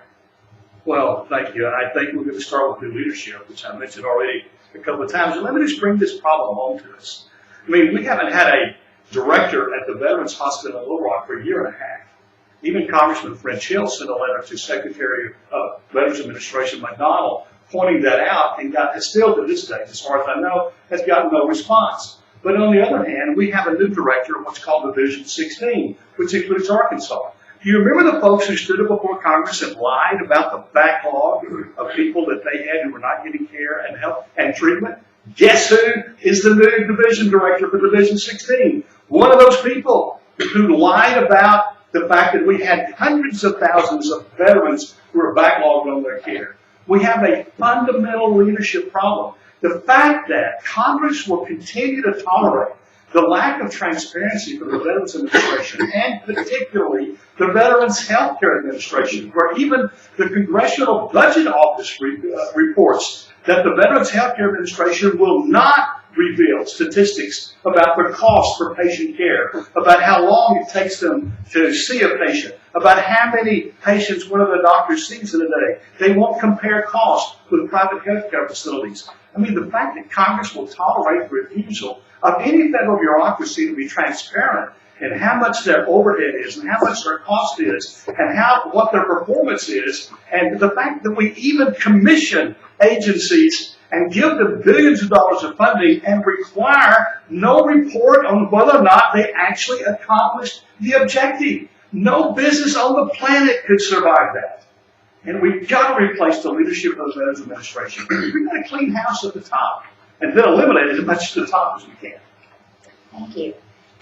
F: Well, thank you. I think we're going to start with new leadership, which I mentioned already a couple of times. And let me just bring this problem home to us. I mean, we haven't had a director at the Veterans Hospital in Little Rock for a year and a half. Even Congressman French Hill sent a letter to Secretary of Veterans Administration McDonald pointing that out, and has still to this day, as far as I know, has gotten no response. But on the other hand, we have a new director of what's called Division 16, which includes Arkansas. Do you remember the folks who stood up before Congress and lied about the backlog of people that they had who were not getting care and help and treatment? Guess who is the new division director for Division 16? One of those people who lied about the fact that we had hundreds of thousands of veterans who were backlogged on their care. We have a fundamental leadership problem. The fact that Congress will continue to tolerate the lack of transparency for the Veterans Administration, and particularly the Veterans Health Care Administration, where even the Congressional Budget Office reports that the Veterans Health Care Administration will not reveal statistics about the cost for patient care, about how long it takes them to see a patient, about how many patients one of the doctors sees in a day. They won't compare costs with private health care facilities. I mean, the fact that Congress will tolerate the refusal of any federal bureaucracy to be transparent in how much their overhead is and how much their cost is and what their performance is, and the fact that we even commission agencies and give them billions of dollars of funding and require no report on whether or not they actually accomplished the objective. No business on the planet could survive that. And we've got to replace the leadership of the Veterans Administration. We've got to clean house at the top and then eliminate as much to the top as we can.
D: Thank you.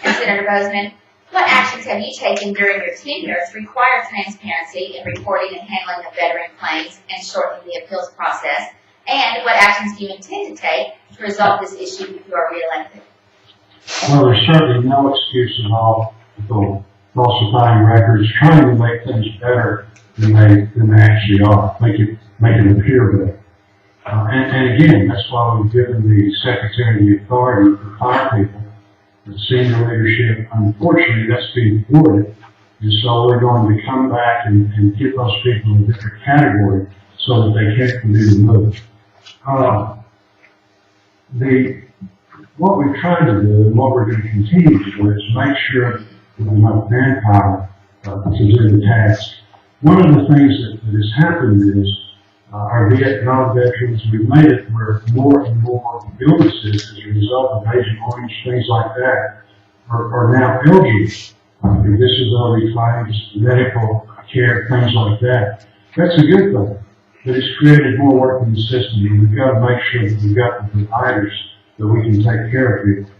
D: And Senator Bozeman, what actions have you taken during your tenure to require transparency in reporting and handling of veteran claims and shortening the appeals process? And what actions do you intend to take to resolve this issue if you are reelected?
E: Well, there's certainly no excuse at all for falsifying records, trying to make things better than they actually are, make it appear better. And again, that's why we've given the Secretary the authority to fire people, the senior leadership. Unfortunately, that's being thwarted, and so we're going to come back and give those people a different category so that they can't be removed. What we've tried to do and what we're going to continue to do is make sure we have enough manpower to do the task. One of the things that has happened is our Vietnam veterans, we've made it where more and more illnesses as a result of Agent Orange, things like that, are now eligible. Disability claims, medical care, things like that. That's a good thing. But it's created more work in the system, and we've got to make sure that we've got the providers that we can take care of people.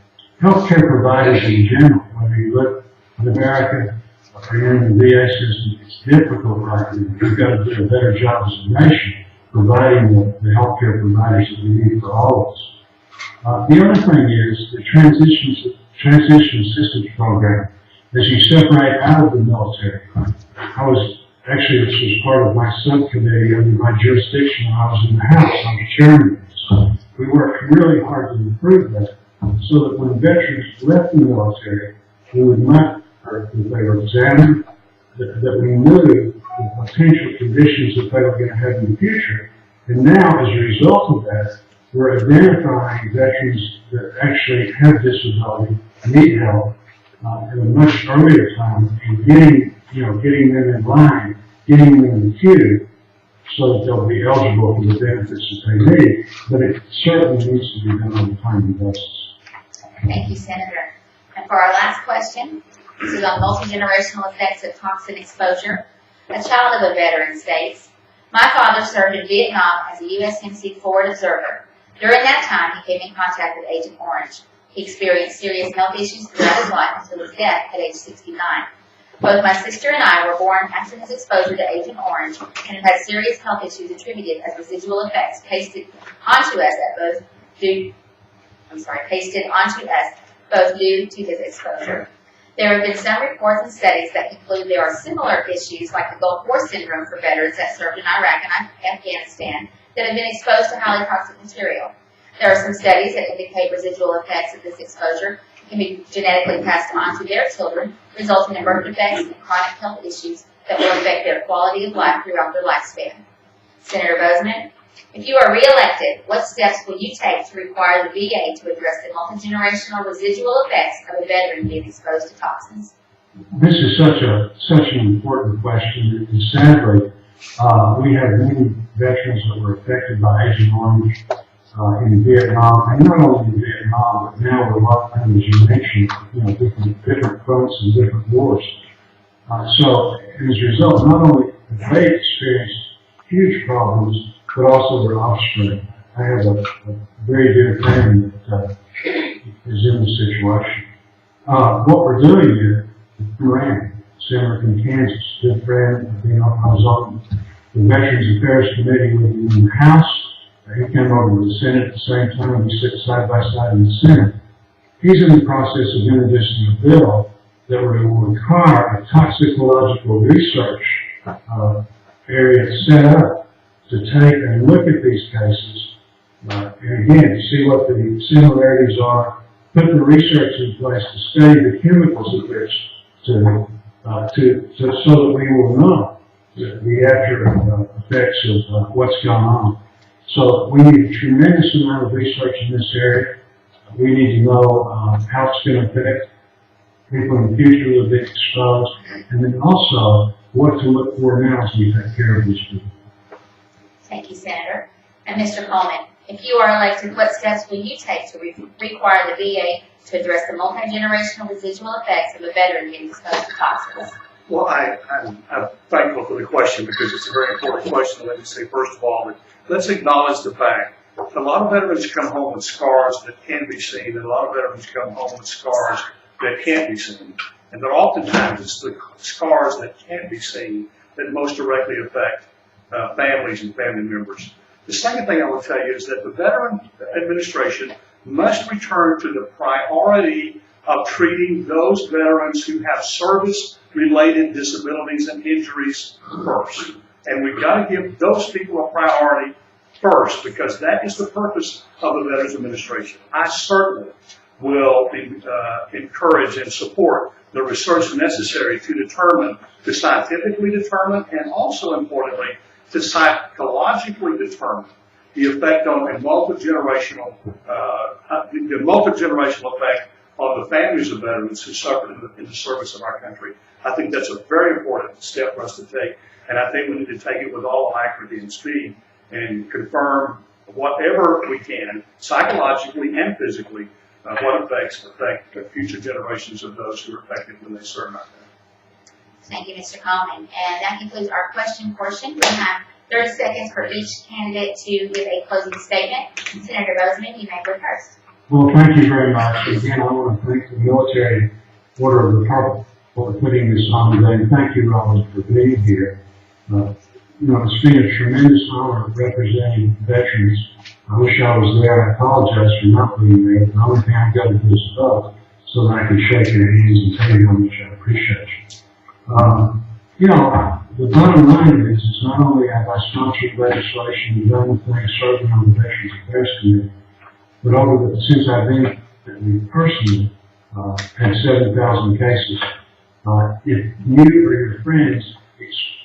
E: Healthcare providers in general, when you look in America, or in the VA system, it's difficult right now. We've got to do a better job as a nation providing the healthcare providers that we need for all of us. The other thing is the transition assistance program. As you separate out of the military, this was part of my subcommittee under my jurisdiction when I was in the House. I was chairman. So we worked really hard to improve that so that when veterans left the military, we would not, or if they were examined, that we knew the potential conditions that they were going to have in the future. And now, as a result of that, we're identifying veterans that actually have disability, need help, at a much earlier time, and getting them in line, getting them in the queue, so that they'll be eligible for the benefits that they need. But it certainly needs to be done on a timely basis.
D: Thank you, Senator. And for our last question, this is on multi-generational effects of toxin exposure. A child of a veteran states, "My father served in Vietnam as a USMC forward observer. During that time, he came in contact with Agent Orange. He experienced serious health issues throughout his life until his death at age 69. Both my sister and I were born after his exposure to Agent Orange and have had serious health issues attributed as residual effects pasted onto us both due to his exposure. There have been some reports and studies that conclude there are similar issues like the Gulf War syndrome for veterans that served in Iraq and Afghanistan that have been exposed to highly toxic material. There are some studies that indicate residual effects of this exposure can be genetically passed on to their children, resulting in birth defects and chronic health issues that will affect their quality of life throughout their lifespan. Senator Bozeman, if you are reelected, what steps will you take to require the VA to address the multi-generational residual effects of a veteran being exposed to toxins?
E: This is such an important question, and sadly, we have many veterans that were affected by Agent Orange in Vietnam, and not only in Vietnam, but now we're locked in, as you mentioned, different fronts and different wars. So, as a result, not only have they experienced huge problems, but also their offspring. I have a very dear friend that is in this situation. What we're doing here, Moran, senator from Kansas, good friend, I was on the Veterans Affairs Committee with him in the House. He came over to the Senate at the same time. We sit side by side in the Senate. He's in the process of introducing a bill that will require a toxicological research area set up to take and look at these cases, and again, to see what the similarities are, put the research in place to study the chemicals of this, so that we will know the after effects of what's going on. So we need a tremendous amount of research in this area. We need to know how it's going to affect people in the future who have been exposed, and then also what to look for now as we take care of these people.
D: Thank you, Senator. And Mr. Coleman, if you are elected, what steps will you take to require the VA to address the multi-generational residual effects of a veteran being exposed to toxins?
F: Well, I'm thankful for the question because it's a very important question. Let me say, first of all, that let's acknowledge the fact that a lot of veterans come home with scars that can be seen, and a lot of veterans come home with scars that can't be seen. And that oftentimes it's the scars that can't be seen that most directly affect families and family members. The second thing I will tell you is that the Veteran Administration must return to the priority of treating those veterans who have service-related disabilities and injuries first. And we've got to give those people a priority first, because that is the purpose of the Veterans Administration. I certainly will encourage and support the research necessary to scientifically determine, and also importantly, to psychologically determine the effect on the multi-generational effect on the families of veterans who suffered in the service of our country. I think that's a very important step for us to take, and I think we need to take it with all alacrity and speed and confirm whatever we can, psychologically and physically, what effects affect future generations of those who are affected when they serve our country.
D: Thank you, Mr. Coleman. And that concludes our question portion. We have 30 seconds for each candidate to give a closing statement. Senator Bozeman, you may go first.
E: Well, thank you very much. Again, I want to thank the Military Order of the Purple for putting this on today. And thank you, Robin, for being here. It's been a tremendous honor representing veterans. I wish I was there. I apologize for not being there. The only thing I've got to do is vote so that I can shake your hands and tell you how much I appreciate you. The bottom line is, it's not only have I sponsored legislation and done things serving on the Veterans Affairs Committee, but since I've been personally had 7,000 cases, if you or your friends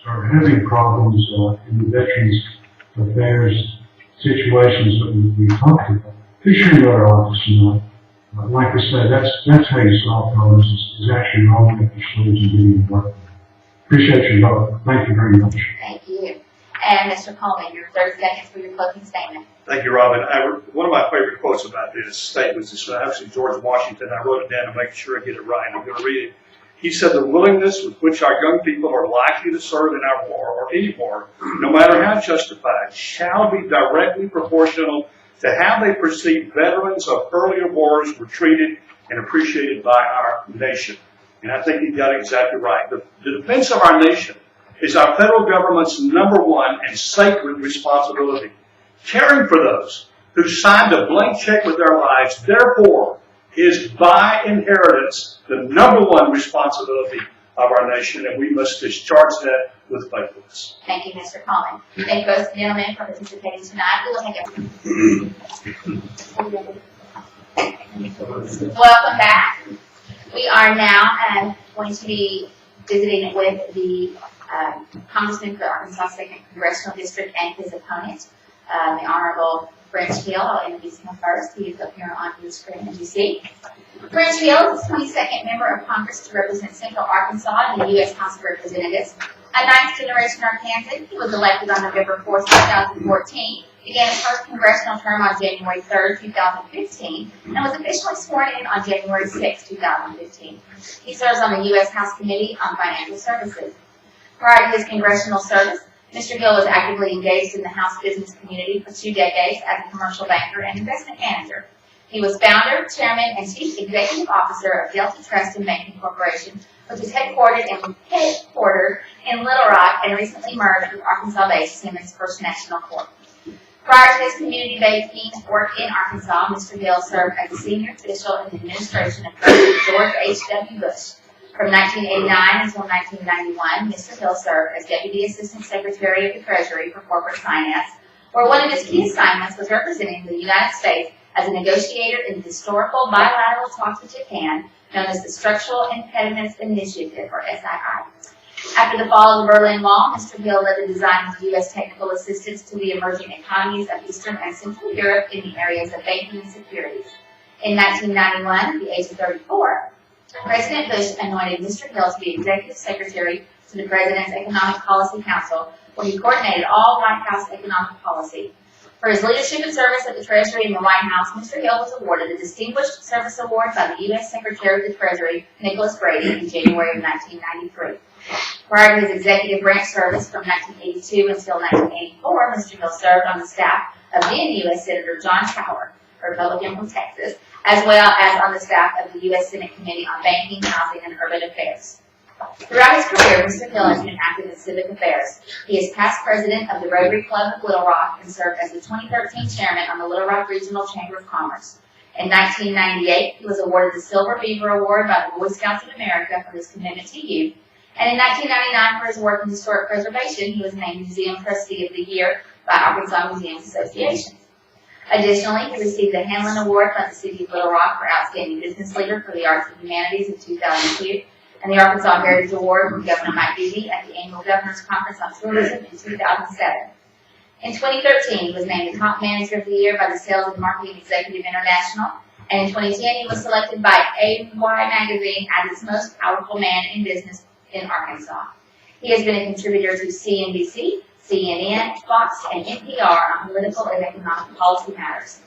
E: are having problems in the Veterans Affairs situations that we talked about, be sure to go to our office and know. Like I said, that's how you solve problems, is actually rolling up your sleeves and getting to work. Appreciate your vote. Thank you very much.
D: Thank you. And Mr. Coleman, your 30 seconds for your closing statement.
F: Thank you, Robin. One of my favorite quotes about this statement is actually George Washington. I wrote it down to make sure I get it right. I'm going to read it. He said, "The willingness with which our young people are likely to serve in our war, or any war, no matter how justified, shall be directly proportional to how they perceive veterans of earlier wars were treated and appreciated by our nation." And I think he got it exactly right. The defense of our nation is our federal government's #1 and sacred responsibility. Caring for those who signed a blank check with their lives, therefore, is by inheritance the #1 responsibility of our nation, and we must discharge that with faithfulness.
D: Thank you, Mr. Coleman. Thank both gentlemen for participating tonight. We will take Welcome back. We are now going to be visiting with the Congressman for Arkansas 2nd Congressional District and his opponent, the Honorable Branch Hill. I'll introduce him first. He is up here on your screen, as you see. Branch Hill is the 22nd member of Congress to represent Central Arkansas in the U.S. House of Representatives. A 9th-generation Arkansan, he was elected on November 4th, 2014, began his first congressional term on January 3rd, 2015, and was officially sworn in on January 6, 2015. He serves on the U.S. House Committee on Financial Services. Prior to his congressional service, Mr. Hill was actively engaged in the House business community for 2 decades as a commercial banker and investment manager. He was founder, chairman, and chief executive officer of Delta Trust and Banking Corporation, which is headquartered in Little Rock and recently merged with Arkansas-based Simmons First National Corp. Prior to his community banking work in Arkansas, Mr. Hill served as a senior official in the administration of President George H.W. Bush. From 1989 until 1991, Mr. Hill served as Deputy Assistant Secretary of the Treasury for Corporate Finance, where one of his key assignments was representing the United States as a negotiator in the historical bilateral talks with Japan, known as the Structural Impediments Initiative, or SII. After the fall of the Berlin Wall, Mr. Hill led the design of U.S. technical assistance to the emerging economies of Eastern and Central Europe in the areas of banking and securities. In 1991, at the age of 34, President Bush anointed Mr. Hill to be Executive Secretary to the President's Economic Policy Council, where he coordinated all White House economic policy. For his leadership and service at the Treasury and the White House, Mr. Hill was awarded the Distinguished Service Award by the U.S. Secretary of the Treasury, Nicholas Brady, in January of 1993. Prior to his executive branch service from 1982 until 1984, Mr. Hill served on the staff of then U.S. Senator John Tower, a Republican from Texas, as well as on the staff of the U.S. Senate Committee on Banking, Housing, and Urban Affairs. Throughout his career, Mr. Hill has been active in civic affairs. He is past president of the Rotary Club of Little Rock and served as the 2013 chairman on the Little Rock Regional Chamber of Commerce. In 1998, he was awarded the Silver Beaver Award by the Boy Scouts of America for his commitment to youth. And in 1999, for his work in historic preservation, he was named Museum Trustee of the Year by Arkansas Museums Association. Additionally, he received the Hanlon Award by the City of Little Rock for Outstanding Business Leader for the Arts and Humanities in 2002, and the Arkansas Heritage Award from Governor Mike Beebe at the Annual Governor's Conference on Tourism in 2007. In 2013, he was named the Top Manager of the Year by the Sales and Marketing Executive International, and in 2010, he was selected by AY Magazine as its most powerful man in business in Arkansas. He has been a contributor to CNBC, CNN, Fox, and NPR on political and economic policy matters.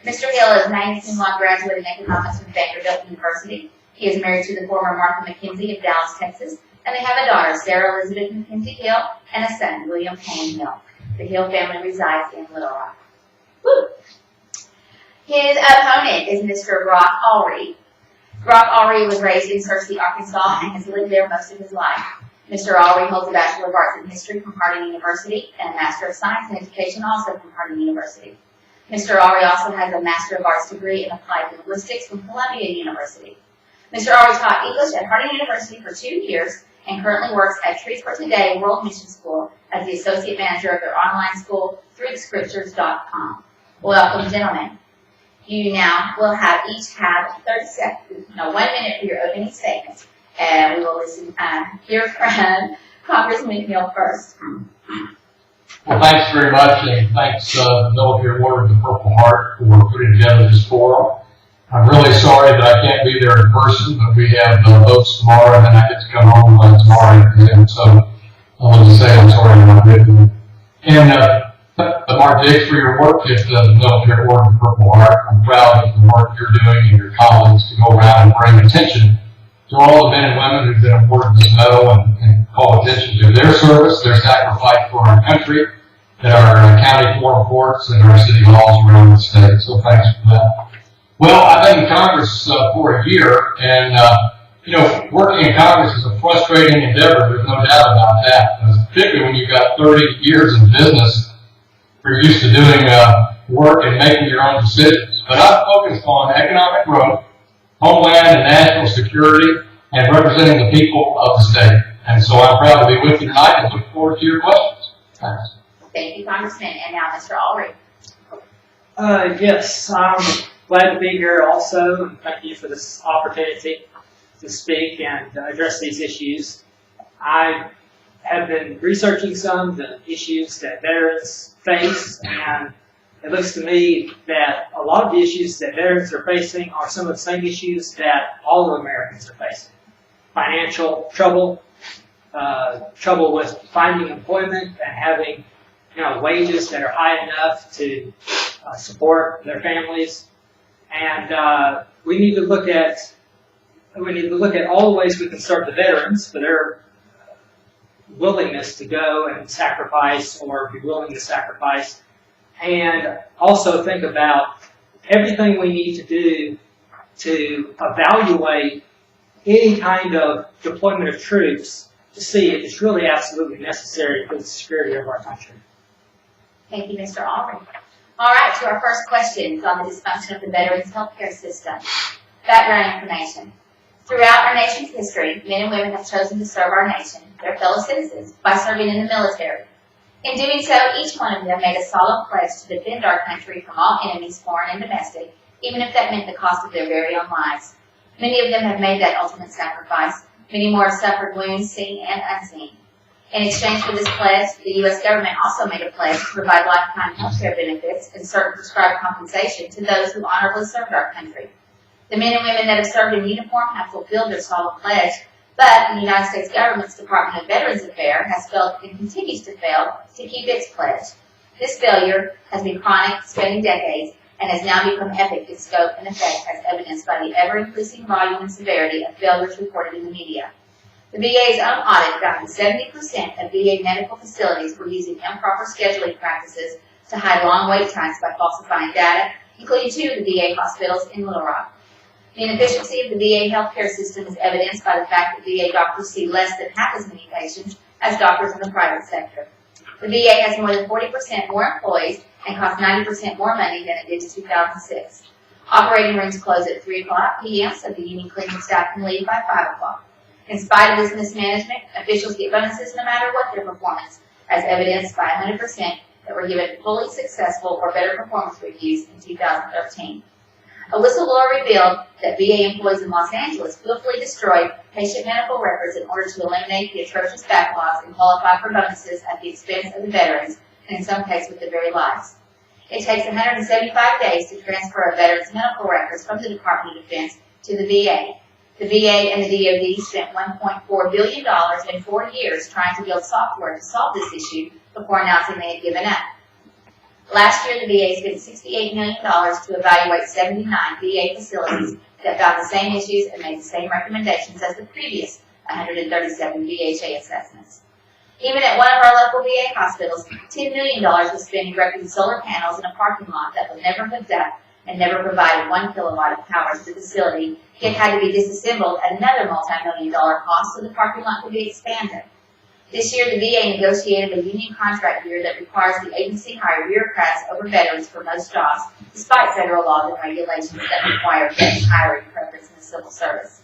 D: Mr. Hill is a magna cum laude graduate in economics from Vanderbilt University. He is married to the former Martha McKenzie of Dallas, Texas, and they have a daughter, Sarah Elizabeth McKenzie Hill, and a son, William Payne Hill. The Hill family resides in Little Rock. Woo! His opponent is Mr. Brock Allred. Brock Allred was raised in Searcy, Arkansas, and has lived there most of his life. Mr. Allred holds a Bachelor of Arts in History from Harding University and a Master of Science in Education also from Harding University. Mr. Allred also has a Master of Arts degree in Applied Linguistics from Columbia University. Mr. Allred taught English at Harding University for 2 years and currently works at Trees for Today World Mission School as the Associate Manager of their online school, throughthescriptures.com. Welcome, gentlemen. You now will each have 30 seconds, 1 minute for your opening statement. And we will hear from Congressman Hill first.
G: Well, thanks very much, and thanks the Military Order of the Purple Heart for putting together this forum. I'm really sorry that I can't be there in person, but we have votes tomorrow, and then I get to come home tomorrow afternoon. So I want to say I'm sorry that I'm with you. And Mark Diggs, for your work at the Military Order of the Purple Heart. I'm proud of the work you're doing and your colleagues to go around and bring attention to all the men and women who've been awarded this medal and call attention to their service, their sacrifice for our country, at our county forum courts and our city halls around the state. So thanks for that. Well, I've been in Congress for a year, and working in Congress is a frustrating endeavor. There's no doubt about that, particularly when you've got 30 years in business. You're used to doing work and making your own decisions. But I've focused on economic growth, homeland and national security and representing the people of the state. And so I'm proud to be with you tonight and look forward to your questions. Thanks.
D: Thank you, Congressman. And now, Mr. Ulrich.
H: Yes, I'm glad to be here also, and thank you for this opportunity to speak and address these issues. I have been researching some of the issues that veterans face, and it looks to me that a lot of the issues that veterans are facing are some of the same issues that all Americans are facing. Financial trouble, trouble with finding employment and having wages that are high enough to support their families, and we need to look at all the ways we can serve the veterans for their willingness to go and sacrifice or be willing to sacrifice, and also think about everything we need to do to evaluate any kind of deployment of troops to see if it's really absolutely necessary for the security of our country.
D: Thank you, Mr. Ulrich. All right, to our first questions on the dysfunction of the veterans' healthcare system. Background information. Throughout our nation's history, men and women have chosen to serve our nation, their fellow citizens, by serving in the military. In doing so, each one of them made a solemn pledge to defend our country from all enemies, foreign and domestic, even if that meant the cost of their very own lives. Many of them have made that ultimate sacrifice. Many more have suffered wounds seen and unseen. In exchange for this pledge, the U.S. government also made a pledge to provide lifetime health care benefits and certain prescribed compensation to those who honorably served our country. The men and women that have served in uniform have fulfilled their solemn pledge, but the United States government's Department of Veterans Affairs has failed and continues to fail to keep its pledge. This failure has been chronic, spanning decades, and has now become epic in scope and effect, as evidenced by the ever-increasing volume and severity of failures reported in the media. The VA's own audit found that 70% of VA medical facilities were using improper scheduling practices to hide long wait times by falsifying data, including 2 of the VA hospitals in Little Rock. The inefficiency of the VA healthcare system is evidenced by the fact that VA doctors see less than half as many patients as doctors in the private sector. The VA has more than 40% more employees and costs 90% more money than it did in 2006. Operating rooms close at 3 p.m., so the union cleaning staff can leave by 5 o'clock. In spite of this mismanagement, officials get bonuses no matter what their performance, as evidenced by 100% that were given fully successful or better performance reviews in 2013. A whistleblower revealed that VA employees in Los Angeles willfully destroyed patient medical records in order to eliminate the atrocious backlogs and qualify for bonuses at the expense of the veterans, and in some cases with their very lives. It takes 175 days to transfer a veteran's medical records from the Department of Defense to the VA. The VA and the DoD spent $1.4 billion in 4 years trying to build software to solve this issue before announcing they had given up. Last year, the VA spent $68 million to evaluate 79 VA facilities that found the same issues and made the same recommendations as the previous 137 VHA assessments. Even at one of our local VA hospitals, $10 million was spent erecting solar panels in a parking lot that was never hooked up and never provided 1 kilowatt of power to the facility, yet had to be disassembled at another multi-million-dollar cost so the parking lot could be expanded. This year, the VA negotiated a union contract year that requires the agency hire bureaucrats over veterans for most jobs, despite federal laws and regulations that require veteran hiring preference in the civil service.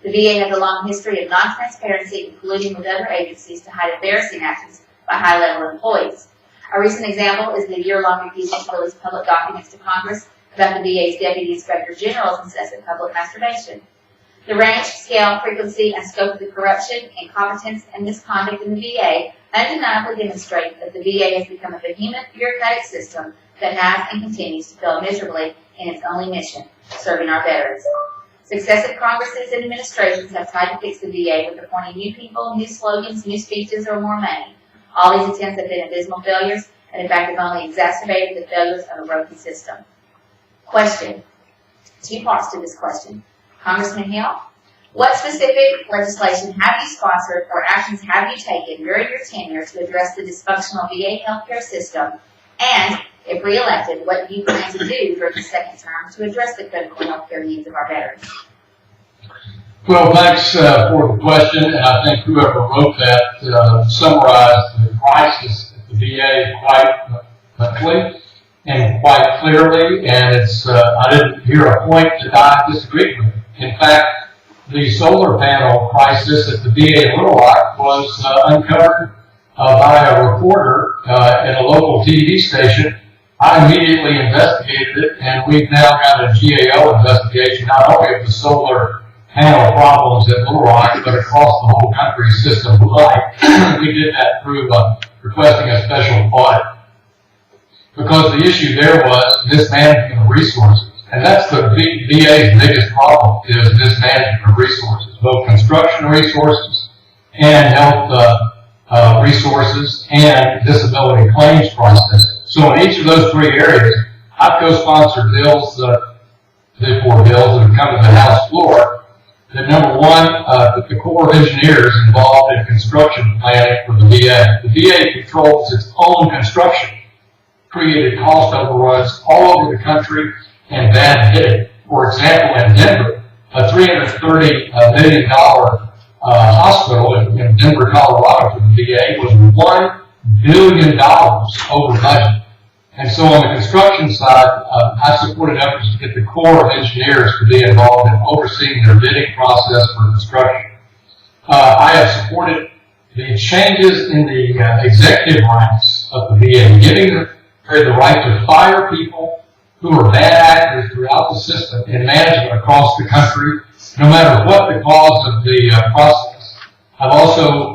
D: The VA has a long history of non-transparency, including with other agencies, to hide embarrassing actions by high-level employees. A recent example is the year-long refusal to release public documents to Congress about the VA's Deputy Inspector General's incessant public masturbation. The range, scale, frequency, and scope of the corruption, incompetence, and misconduct in the VA undeniably demonstrate that the VA has become a behemoth bureaucratic system that has and continues to fail miserably in its only mission, serving our veterans. Successive Congresses and administrations have tried to fix the VA with appointing new people, new slogans, new speeches, or more money. All these attempts have been abysmal failures, and in fact have only exacerbated the failures of a broken system. Question. 2 parts to this question. Congressman Hill, what specific legislation have you sponsored or actions have you taken during your tenure to address the dysfunctional VA healthcare system? And, if re-elected, what do you plan to do during the second term to address the critical healthcare needs of our veterans?
G: Well, thanks for the question, and I think whoever wrote that summarized the crisis at the VA quite quickly and quite clearly, and it's I didn't hear a point that I disagreed with. In fact, the solar panel crisis at the VA in Little Rock was uncovered by a reporter at a local TV station. I immediately investigated it, and we've now got a GAO investigation, not only of the solar panel problems at Little Rock, but across the whole country system-wide. We did that through requesting a special audit. Because the issue there was mismanagement of resources. And that's the VA's biggest problem, is mismanagement of resources, both construction resources and health resources and disability claims processing. So in each of those three areas, I've co-sponsored bills, the 4 bills that have come to the House floor, that number one, the Corps of Engineers involved in construction planning for the VA. The VA controls its own construction, created cost overruns all over the country and bad hitting. For example, in Denver, a $330 million hospital in Denver, Colorado for the VA was $1 billion over budget. And so on the construction side, I supported efforts to get the Corps of Engineers to be involved in overseeing their bidding process for construction. I have supported the changes in the executive ranks of the VA, giving them the right to fire people who are bad actors throughout the system in management across the country, no matter what the cause of the process. I've also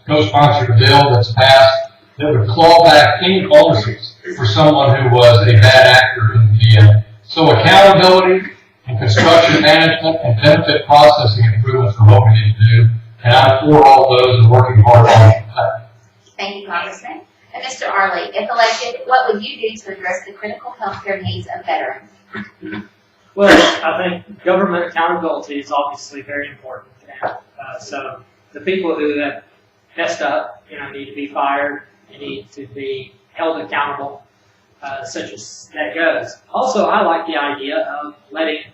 G: co-sponsored a bill that's passed that would claw back any bonuses for someone who was a bad actor in the VA. So accountability and construction management and benefit processing improvements are what we need to do, and I'm for all those and working hard on it.
D: Thank you, Congressman. And Mr. Arley, if elected, what would you do to address the critical health care needs of veterans?
H: Well, I think government accountability is obviously very important. And, so the people who have messed up, need to be fired. They need to be held accountable, such as that goes. Also, I like the idea of letting,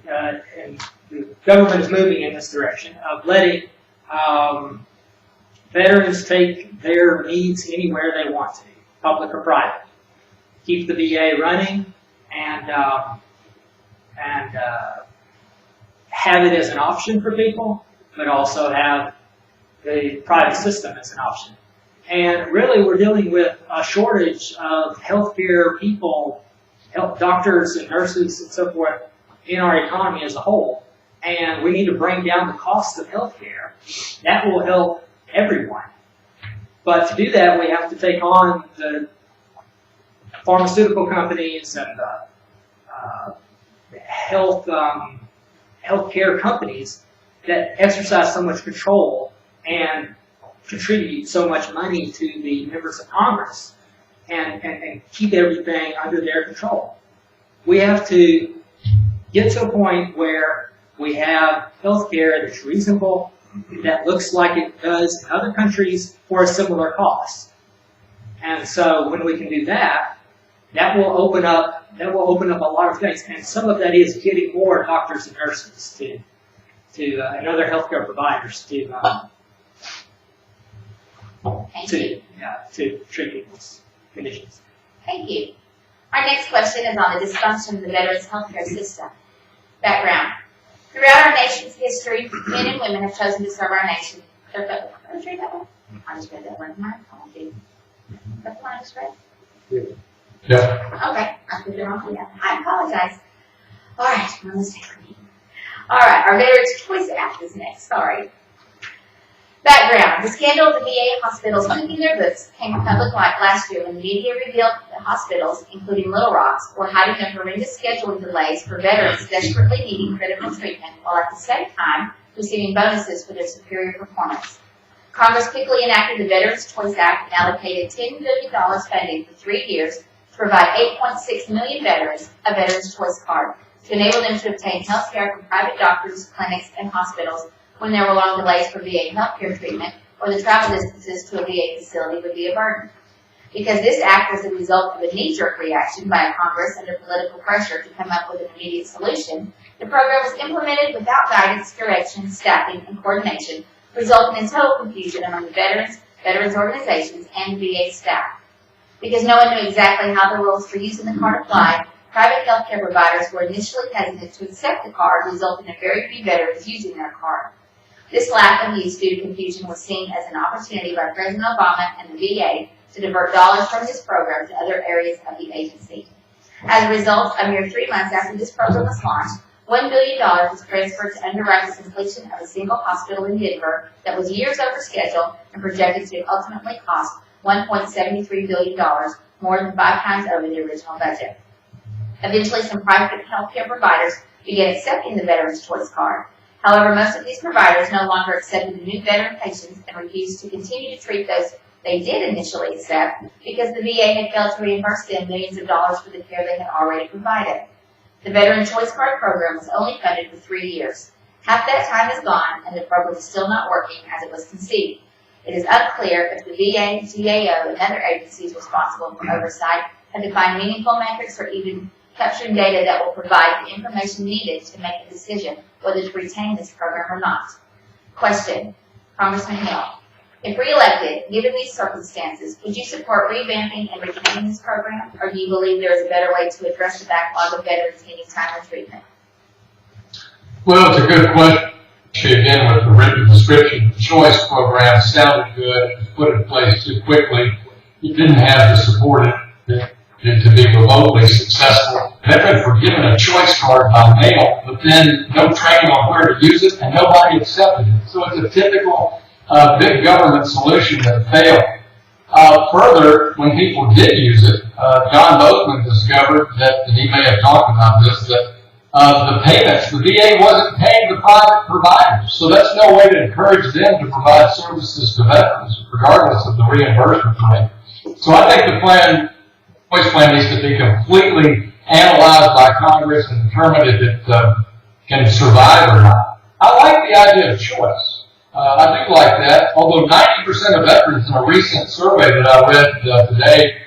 H: and the government is moving in this direction, of letting veterans take their needs anywhere they want to, public or private. Keep the VA running and have it as an option for people, but also have the private system as an option. And really, we're dealing with a shortage of healthcare people, health doctors and nurses and so forth in our economy as a whole. And we need to bring down the cost of healthcare. That will help everyone. But to do that, we have to take on the pharmaceutical companies and healthcare companies that exercise so much control and contribute so much money to the members of Congress and keep everything under their control. We have to get to a point where we have healthcare that's reasonable, that looks like it does in other countries for a similar cost. And so when we can do that, that will open up a lot of things. And some of that is getting more doctors and nurses and other healthcare providers to treat people's conditions.
D: Thank you. Our next question is on the dysfunction of the veterans' healthcare system. Background. Throughout our nation's history, men and women have chosen to serve our nation. Did I read that one? I just read that one. My apologies. That's the one I just read?
G: Yeah.
D: Okay. I put it wrong. Yeah. I apologize. All right. One mistake for me. All right. Our Veterans Choice Act is next. Sorry. Background. The scandal of the VA hospitals cooking their books came to public light last year when the media revealed that hospitals, including Little Rock's, were hiding the horrendous scheduling delays for veterans desperately needing critical treatment, while at the same time receiving bonuses for their superior performance. Congress quickly enacted the Veterans Choice Act and allocated $10 billion funding for 3 years to provide 8.6 million veterans a Veterans Choice Card to enable them to obtain health care from private doctors, clinics, and hospitals when there were long delays for VA healthcare treatment or the travel distances to a VA facility would be a burden. Because this act was the result of a knee-jerk reaction by Congress under political pressure to come up with an immediate solution, the program was implemented without guidance, direction, staffing, and coordination, resulting in total confusion among the veterans organizations, and VA staff. Because no one knew exactly how the rules for using the card applied, private healthcare providers were initially hesitant to accept the card, resulting in very few veterans using their card. This lack of use due to confusion was seen as an opportunity by President Obama and the VA to divert dollars from this program to other areas of the agency. As a result, a mere 3 months after this program was launched, $1 billion was transferred to underwrite the completion of a single hospital in Denver that was years over schedule and projected to ultimately cost $1.73 billion, more than 5 times over the original budget. Eventually, some private healthcare providers began accepting the Veterans Choice Card. However, most of these providers no longer accepted the new veteran patients and refused to continue to treat those they did initially accept because the VA had failed to reimburse them millions of dollars for the care they had already provided. The Veteran Choice Card program was only funded for 3 years. Half that time is gone, and the program is still not working as it was conceived. It is unclear if the VA, GAO, and other agencies responsible for oversight have defined meaningful metrics or even capturing data that will provide the information needed to make a decision whether to retain this program or not. Question, Congressman Hill. If re-elected, given these circumstances, would you support revamping and retaining this program, or do you believe there is a better way to address the backlog of veterans needing timely treatment?
G: Well, it's a good question. Again, with the written description, the choice program sounded good. It was put in place too quickly. It didn't have the support to be remotely successful. Veterans were given a choice card by mail, but then no training on where to use it, and nobody accepted it. So it's a typical big government solution that failed. Further, when people did use it, John Bozeman discovered that, and he may have talked about this, that the payments, the VA wasn't paying the private providers. So that's no way to encourage them to provide services to veterans, regardless of the reimbursement rate. So I think the choice plan needs to be completely analyzed by Congress and determine if it can survive or not. I like the idea of choice. I do like that, although 90% of veterans in a recent survey that I read today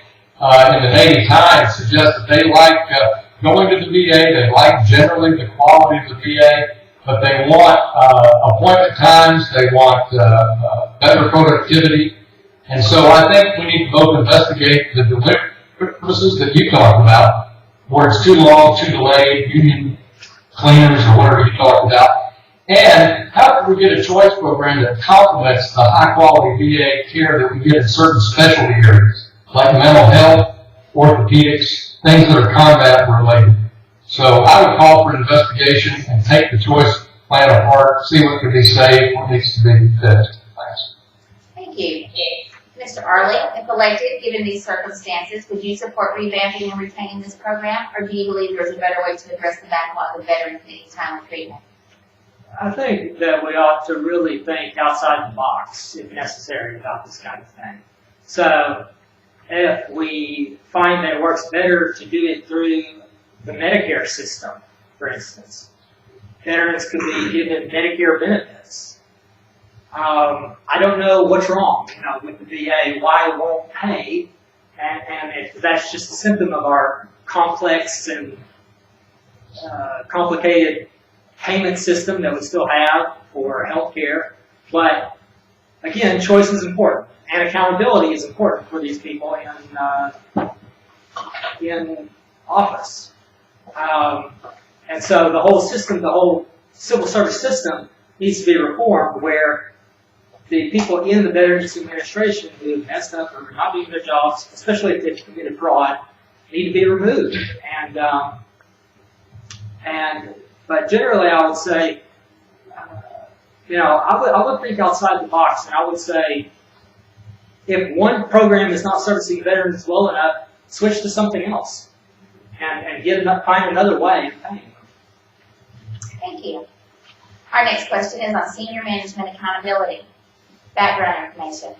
G: in the Navy Times suggest that they like going to the VA, they like generally the quality of the VA, but they want appointment times, they want better productivity, and so I think we need to both investigate the delivery services that you talked about, where it's too long, too delayed, union cleaners or whatever you talked about, and how can we get a choice program that complements the high-quality VA care that we get in certain specialty areas, like mental health, orthopedics, things that are combat-related. So I would call for an investigation and take the choice plan apart, see what can be saved, what needs to be fixed. Thanks.
D: Thank you. Mr. Arley, if elected, given these circumstances, would you support revamping and retaining this program, or do you believe there's a better way to address the backlog of veterans needing timely treatment?
H: I think that we ought to really think outside the box, if necessary, about this kind of thing. So, if we find that it works better to do it through the Medicare system, for instance, veterans could be given Medicare benefits. I don't know what's wrong, with the VA, why it won't pay, and if that's just a symptom of our complex and complicated payment system that we still have for health care. But again, choice is important, and accountability is important for these people in office. And so the whole system, the whole civil service system needs to be reformed, where the people in the Veterans Administration who messed up or are not doing their jobs, especially if they've committed fraud, need to be removed. But generally, I would say, I would think outside the box, and I would say, if one program is not servicing veterans well enough, switch to something else, and find another way of paying them.
D: Thank you. Our next question is on senior management accountability. Background information.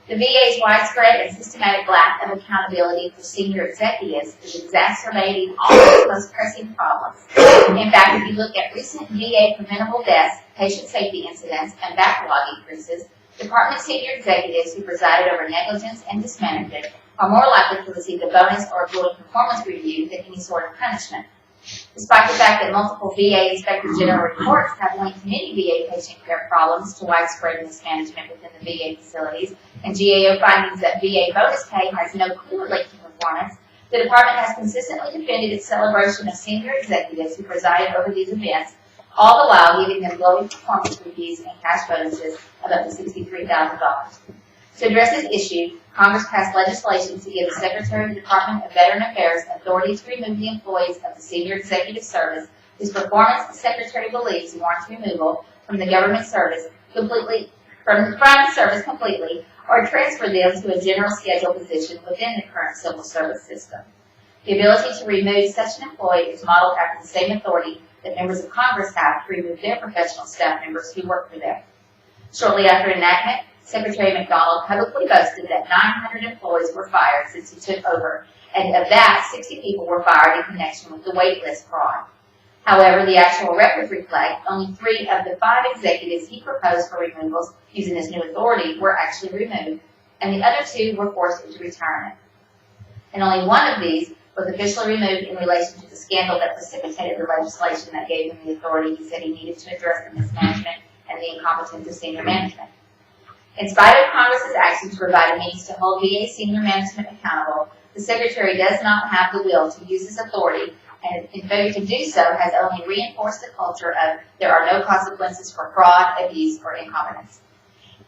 D: The VA's widespread and systematic lack of accountability for senior executives is exacerbating all of its most pressing problems. In fact, if you look at recent VA preventable deaths, patient safety incidents, and backlog increases, department senior executives who presided over negligence and mismanagement are more likely to receive a bonus or a glowing performance review than any sort of punishment. Despite the fact that multiple VA Inspector General reports have linked many VA patient care problems to widespread mismanagement within the VA facilities, and GAO findings that VA bonus pay has no clear link to performance, The department has consistently defended its celebration of senior executives who presided over these events, all the while giving them glowing performance reviews and cash bonuses of up to $63,000. To address this issue, Congress passed legislation to give the Secretary of the Department of Veteran Affairs authority to remove the employees of the senior executive service whose performance the Secretary believes warrants removal from the government service completely, or transfer them to a general schedule position within the current civil service system. The ability to remove such an employee is modeled after the same authority that members of Congress have to remove their professional staff members who work for them. Shortly after enactment, Secretary McDonald publicly boasted that 900 employees were fired since he took over, and of that, 60 people were fired in connection with the waitlist fraud. However, the actual records reflect only 3 of the 5 executives he proposed for removals using his new authority were actually removed, and the other 2 were forced into retirement. And only 1 of these was officially removed in relation to the scandal that precipitated the legislation that gave him the authority he said he needed to address the mismanagement and the incompetence of senior management. In spite of Congress's action to provide a means to hold VA senior management accountable, the Secretary does not have the will to use his authority, and in failure to do so has only reinforced the culture of there are no consequences for fraud, abuse, or incompetence.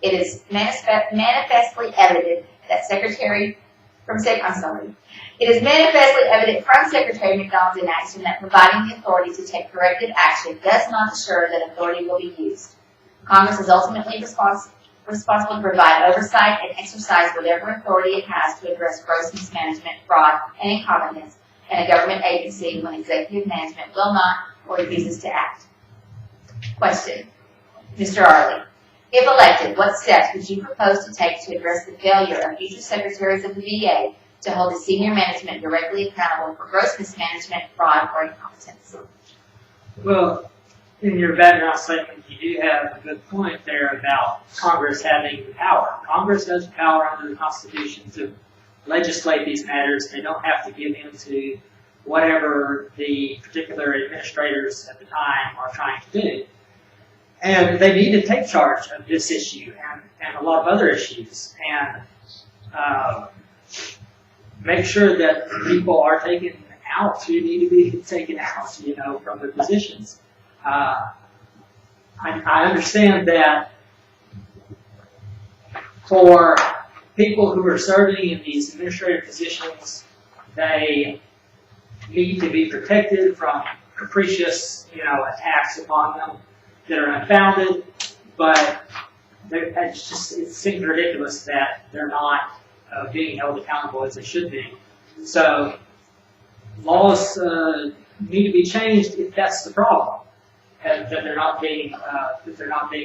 D: It is manifestly evident that It is manifestly evident from Secretary McDonald's inaction that providing the authority to take corrective action does not assure that authority will be used. Congress is ultimately responsible to provide oversight and exercise whatever authority it has to address gross mismanagement, fraud, and incompetence in a government agency when executive management will not or refuses to act. Question. Mr. Arley, if elected, what steps would you propose to take to address the failure of future secretaries of the VA to hold the senior management directly accountable for gross mismanagement, fraud, or incompetence?
H: Well, in your background statement, you do have a good point there about Congress having the power. Congress has the power under the Constitution to legislate these matters. They don't have to give in to whatever the particular administrators at the time are trying to do. And they need to take charge of this issue and a lot of other issues and make sure that people are taken out who need to be taken out, from their positions. I understand that for people who are serving in these administrative positions, they need to be protected from capricious, attacks upon them that are unfounded, but it seems ridiculous that they're not being held accountable as they should be. So laws need to be changed if that's the problem, and that they're not being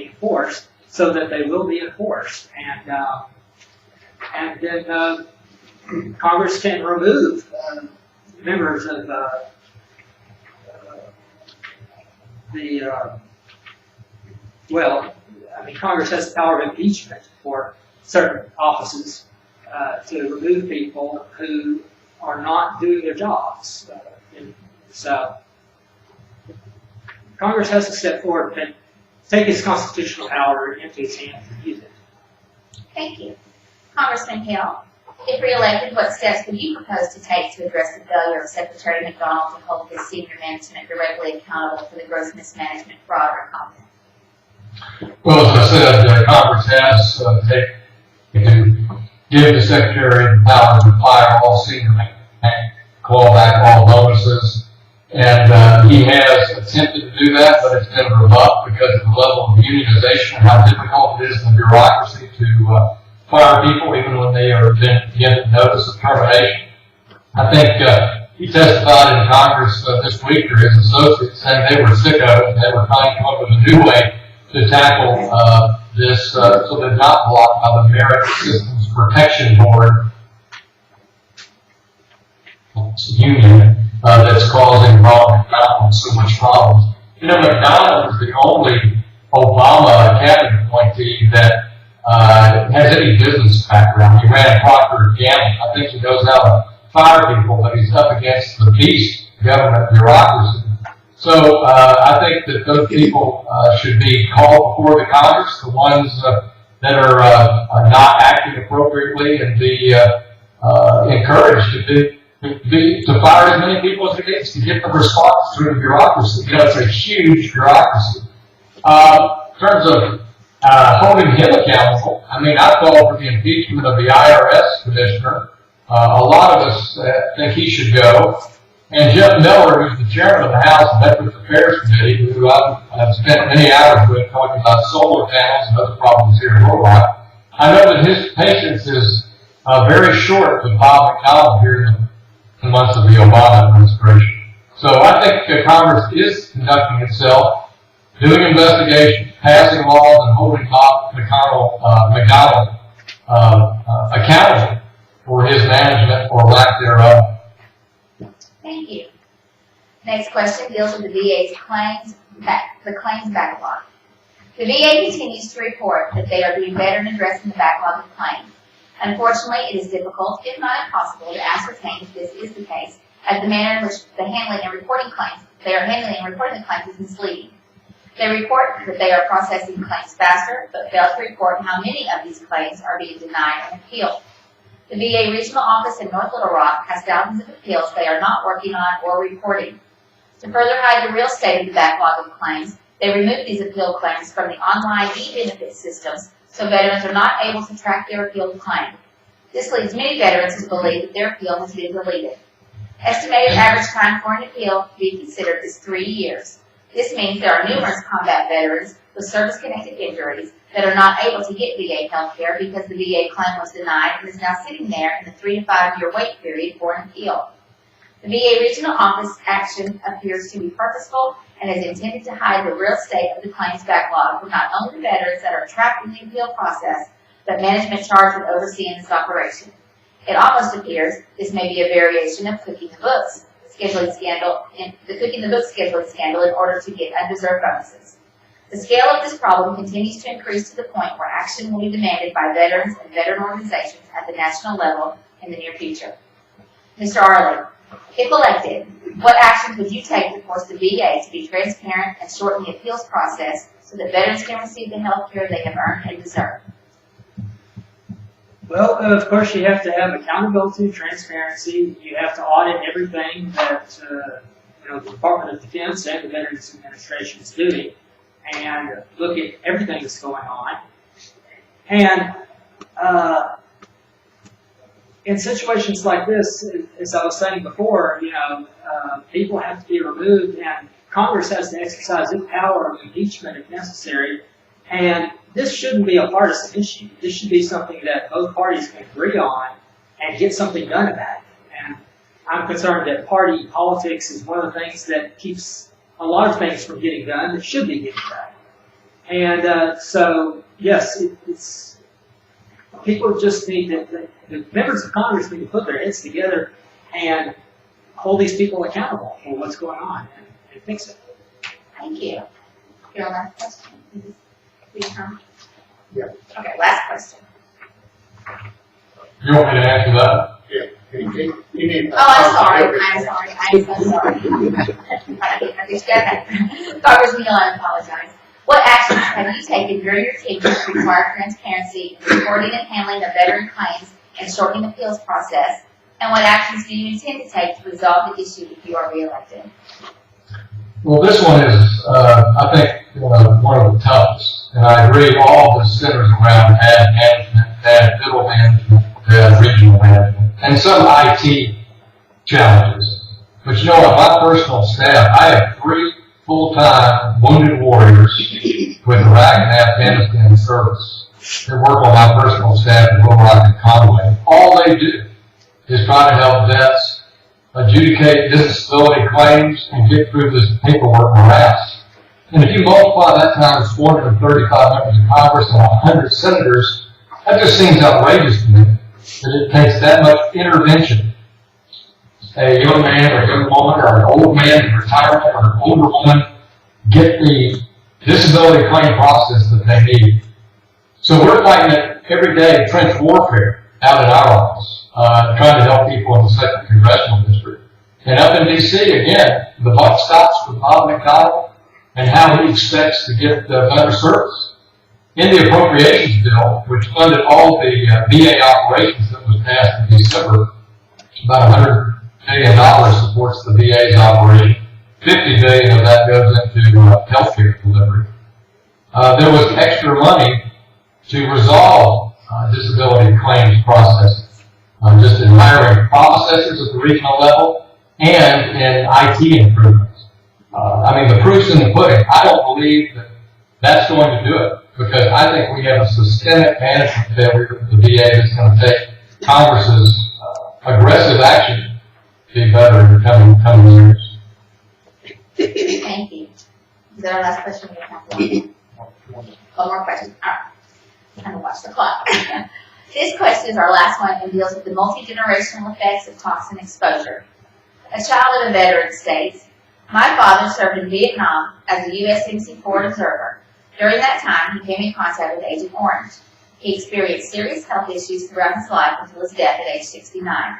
H: enforced, so that they will be enforced, and then Congress can remove members of Congress has the power of impeachment for certain offices to remove people who are not doing their jobs. So Congress has to step forward and take its constitutional power into its hands and use it.
D: Thank you. Congressman Hill, if re-elected, what steps would you propose to take to address the failure of Secretary McDonald to hold his senior management directly accountable for the gross mismanagement, fraud, or incompetence?
G: Well, as I said, Congress has to give the Secretary the power to fire all senior management, call back all bonuses, and he has attempted to do that, but it's been rebuffed because of the level of unionization and how difficult it is in the bureaucracy to fire people even when they are given notice of termination. I think he testified in Congress this week, or his associates, saying they were sick of it and they were trying to come up with a new way to tackle this so they're not blocked by the Merit Systems Protection Board union that's causing McDonald so much problems. McDonald is the only Obama cabinet appointee that has any business background. He ran Procter & Gamble. I think he knows how to fire people, but he's up against the beast government bureaucracy. So I think that those people should be called before the Congress, the ones that are not acting appropriately, and be encouraged to to fire as many people as it needs to get the response through the bureaucracy. You know, it's a huge bureaucracy. In terms of holding him accountable, I mean, I called for the impeachment of the IRS commissioner. A lot of us think he should go. And Jeff Miller, who's the chairman of the House Veterans Affairs Committee, who I've spent many hours with talking about solar panels and other problems here in Little Rock, I know that his patience is very short with Bob McConnell here in the months of the Obama administration. So I think Congress is conducting itself, doing investigations, passing laws, and holding Bob McDonnell accountable for his management or lack thereof.
D: Thank you. Next question deals with the VA's claims backlog. The VA continues to report that they are doing better in addressing the backlog of claims. Unfortunately, it is difficult, if not impossible, to ascertain if this is the case, as the manner in which they are handling and reporting the claims is misleading. They report that they are processing claims faster, but fail to report how many of these claims are being denied and appealed. The VA regional office in North Little Rock has thousands of appeals they are not working on or reporting. To further hide the real state of the backlog of claims, they remove these appeal claims from the online e-benefit systems so veterans are not able to track their appealed claim. This leads many veterans to believe that their appeal has been deleted. Estimated average time for an appeal to be considered is 3 years. This means there are numerous combat veterans with service-connected injuries that are not able to get VA health care because the VA claim was denied and is now sitting there in the 3 to 5 year wait period for an appeal. The VA regional office action appears to be purposeful and is intended to hide the real state of the claims backlog from not only the veterans that are trapped in the appeal process, but management charged with overseeing this operation. It almost appears this may be a variation of cooking the books scheduling scandal in order to get undeserved bonuses. The scale of this problem continues to increase to the point where action will be demanded by veterans and veteran organizations at the national level in the near future. Mr. Arley, if elected, what actions would you take to force the VA to be transparent and shorten the appeals process so that veterans can receive the health care they have earned and deserve?
H: Well, of course, you have to have accountability, transparency. You have to audit everything that the Department of Defense and the Veterans Administration is doing, and look at everything that's going on. And in situations like this, as I was saying before, people have to be removed, and Congress has to exercise its power of impeachment if necessary. And this shouldn't be a partisan issue. This should be something that both parties can agree on and get something done about it. And I'm concerned that party politics is one of the things that keeps a lot of things from getting done that should be getting done. And so, yes, it's people just need to, the members of Congress need to put their heads together and hold these people accountable for what's going on and fix it.
D: Thank you. Your last question, please, Tom.
A: Yeah.
D: Okay, last question.
G: You want me to answer that?
A: Yeah.
D: Oh, I'm sorry. I'm so sorry. Congressman Neal, I apologize. What actions have you taken during your tenure to require transparency in reporting and handling of veteran claims and shortening the appeals process? And what actions do you intend to take to resolve the issue if you are reelected?
G: Well, this one is, I think, one of the toughest. And I agree, all of this centers around bad management, bad middle management, bad regional management, and some IT challenges. But on my personal staff, I have 3 full-time wounded warriors with Iraq and Afghanistan service that work on my personal staff in Little Rock and Conway. All they do is try to help vets adjudicate disability claims and get through this paperwork morass. And if you multiply that times 435 members of Congress and 100 senators, that just seems outrageous to me, that it takes that much intervention. A young man or a young woman or an old man in retirement or an older woman get the disability claim process that they need. So we're fighting it every day, trench warfare, out in our office, trying to help people in the 2nd Congressional District. And up in D.C., again, the buck stops with Bob McConnell and how he expects to get better service. In the appropriations bill, which funded all the VA operations that was passed in December, about billion supports the VA's operation. $50 billion of that goes into healthcare delivery. There was extra money to resolve disability claims processing, just in hiring processors at the regional level and in IT improvements. I mean, the proof's in the pudding. I don't believe that that's going to do it, because I think we have a systemic management failure at the VA that's going to take Congress's aggressive action to be better in the coming years.
D: Thank you. Is that our last question? One more question. All right. I'm going to watch the clock. This question is our last one and deals with the multi-generational effects of toxin exposure. A child of a veteran states, my father served in Vietnam as a USMC Forward observer. During that time, he came in contact with Agent Orange. He experienced serious health issues throughout his life until his death at age 69.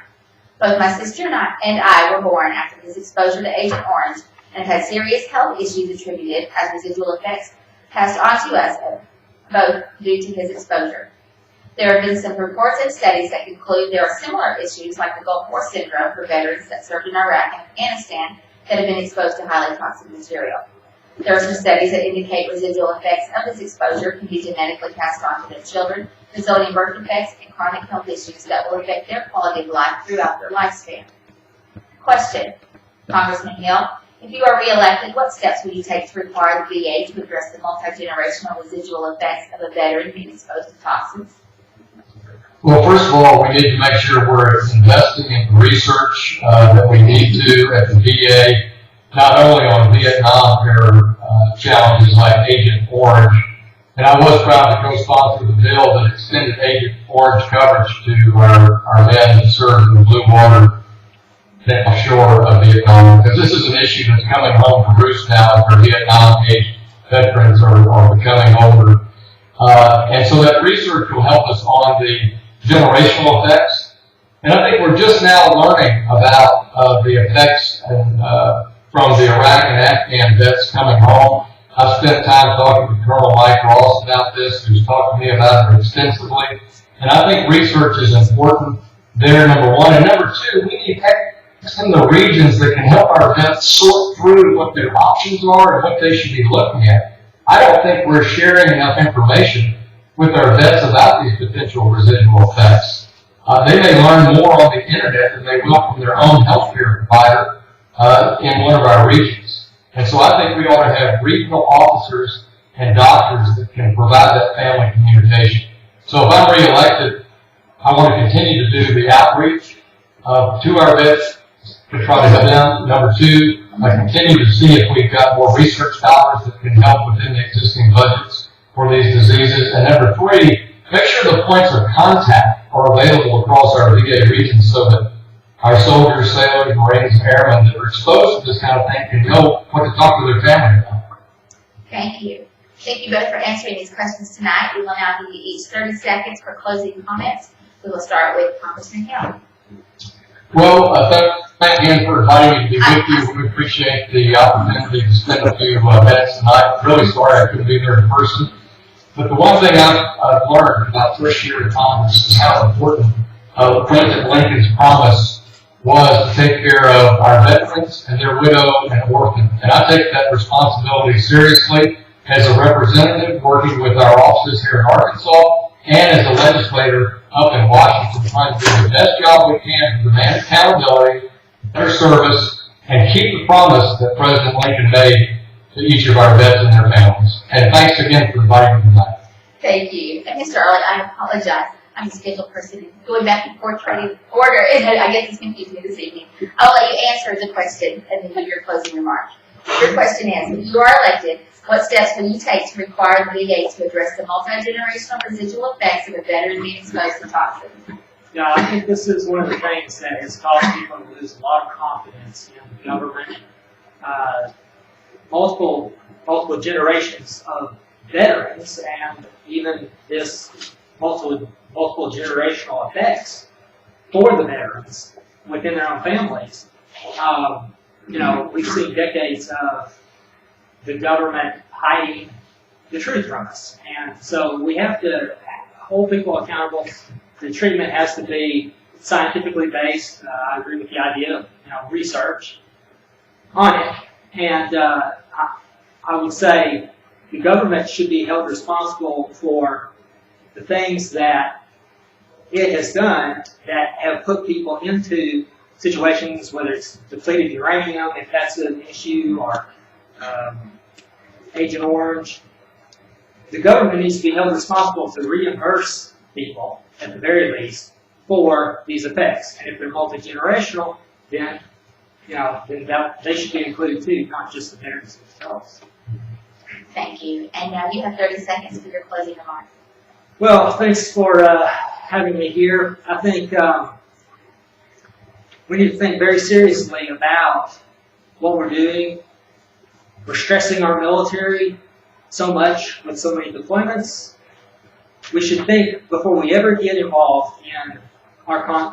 D: Both my sister and I were born after his exposure to Agent Orange and had serious health issues attributed as residual effects passed on to us, both due to his exposure. There have been some reports and studies that conclude there are similar issues like the Gulf War syndrome for veterans that served in Iraq and Afghanistan that have been exposed to highly toxic material. There are some studies that indicate residual effects of this exposure can be genetically passed on to their children, resulting in birth defects and chronic health issues that will affect their quality of life throughout their lifespan. Question. Congressman Hill, if you are re-elected, what steps will you take to require the VA to address the multi-generational residual effects of a veteran being exposed to toxins?
G: Well, first of all, we need to make sure we're investing in the research that we need to at the VA, not only on Vietnam challenges like Agent Orange, and I was proud to co-sponsor the bill that extended Agent Orange coverage to our men that served in the blue water offshore of Vietnam, because this is an issue that's coming home to roost now as our Vietnam-aged veterans are becoming older. And so that research will help us on the generational effects. And I think we're just now learning about the effects from the Iraq and Afghan vets coming home. I've spent time talking to Colonel Mike Ross about this, who's talked to me about it extensively. And I think research is important there, number one. And number two, we need some of the regions that can help our vets sort through what their options are and what they should be looking at. I don't think we're sharing enough information with our vets about these potential residual effects. They may learn more on the internet than they will from their own healthcare provider in one of our regions. And so I think we ought to have regional officers and doctors that can provide that family communication. So if I'm re-elected, I want to continue to do the outreach to our vets to try to help them. Number two, I continue to see if we've got more research dollars that can help within the existing budgets for these diseases. And number three, make sure the points of contact are available across our VA regions so that our soldiers, sailors, Marines, and airmen that are exposed to this kind of thing can know what to talk to their family about.
D: Thank you. Thank you both for answering these questions tonight. We will now give you each 30 seconds for closing comments. We will start with Congressman Hill.
G: Well, thank you again for inviting me to be with you. We appreciate the opportunity to spend a few minutes tonight. I'm really sorry I couldn't be there in person. But the one thing I've learned about first year in Congress is how important President Lincoln's promise was to take care of our veterans and their widow and orphan. And I take that responsibility seriously as a representative working with our offices here in Arkansas and as a legislator up in Washington, trying to do the best job we can to demand accountability, better service, and keep the promise that President Lincoln made to each of our vets and their families. And thanks again for inviting me tonight.
D: Thank you. And Mr. Early, I apologize. I'm a scheduled person. Going back and forth trying to order, and I guess it's confusing me this evening. I'll let you answer the question and then do your closing remark. Your question is, if you are elected, what steps will you take to require the VA to address the multi-generational residual effects of a veteran being exposed to toxins?
H: Yeah, I think this is one of the things that has caused people to lose a lot of confidence in the government. Multiple generations of veterans and even this multiple generational effects for the veterans within their own families. We've seen decades of the government hiding the truth from us. And so we have to hold people accountable. The treatment has to be scientifically based. I agree with the idea of research on it, and I would say the government should be held responsible for the things that it has done that have put people into situations, whether it's depleted uranium, if that's an issue, or Agent Orange. The government needs to be held responsible to reimburse people, at the very least, for these effects. And if they're multi-generational, then they should be included too, not just the parents themselves.
D: Thank you. And now you have 30 seconds for your closing remarks.
H: Well, thanks for having me here. I think we need to think very seriously about what we're doing. We're stressing our military so much with so many deployments. We should think before we ever get involved in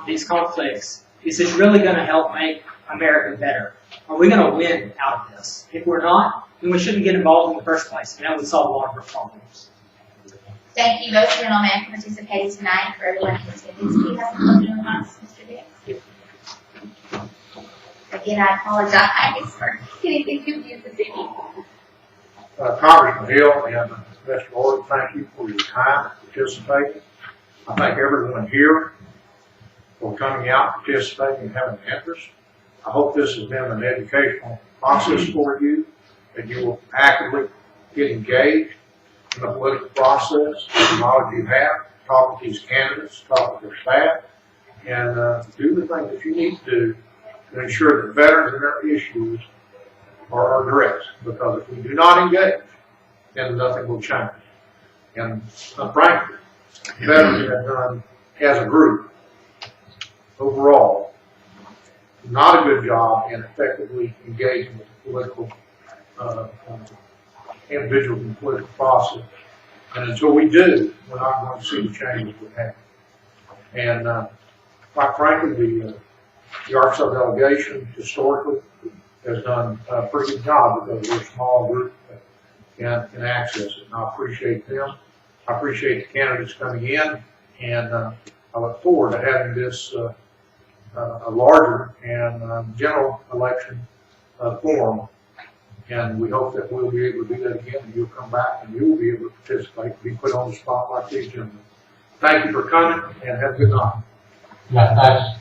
H: these conflicts, is this really going to help make America better? Are we going to win out of this? If we're not, then we shouldn't get involved in the first place, and that would solve a lot of our problems.
D: Thank you, both gentlemen, for participating tonight, for everyone who's attending. Do you have some closing remarks, Mr. Dix? Again, I apologize for anything confused this evening.
A: Congressman Hill and Mr. Lord, thank you for your time participating. I thank everyone here for coming out, participating, and having an interest. I hope this has been an educational process for you, that you will actively get engaged in the political process. The knowledge you have, talk with these candidates, talk with their staff, and do the things that you need to do to ensure that veterans and their issues are addressed. Because if we do not engage, then nothing will change. And frankly, veterans have done, as a group, overall, not a good job in effectively engaging with the political individuals in the political process. And until we do, we're not going to see the changes we have. And quite frankly, the Arkansas delegation historically has done a pretty good job because we're a small group that can access it. And I appreciate them. I appreciate the candidates coming in, and I look forward to having this a larger and general election forum. And we hope that we'll be able to do that again, and you'll come back and you will be able to participate, be put on the spot like these gentlemen. Thank you for coming, and have a good night.
G: Yeah, thanks.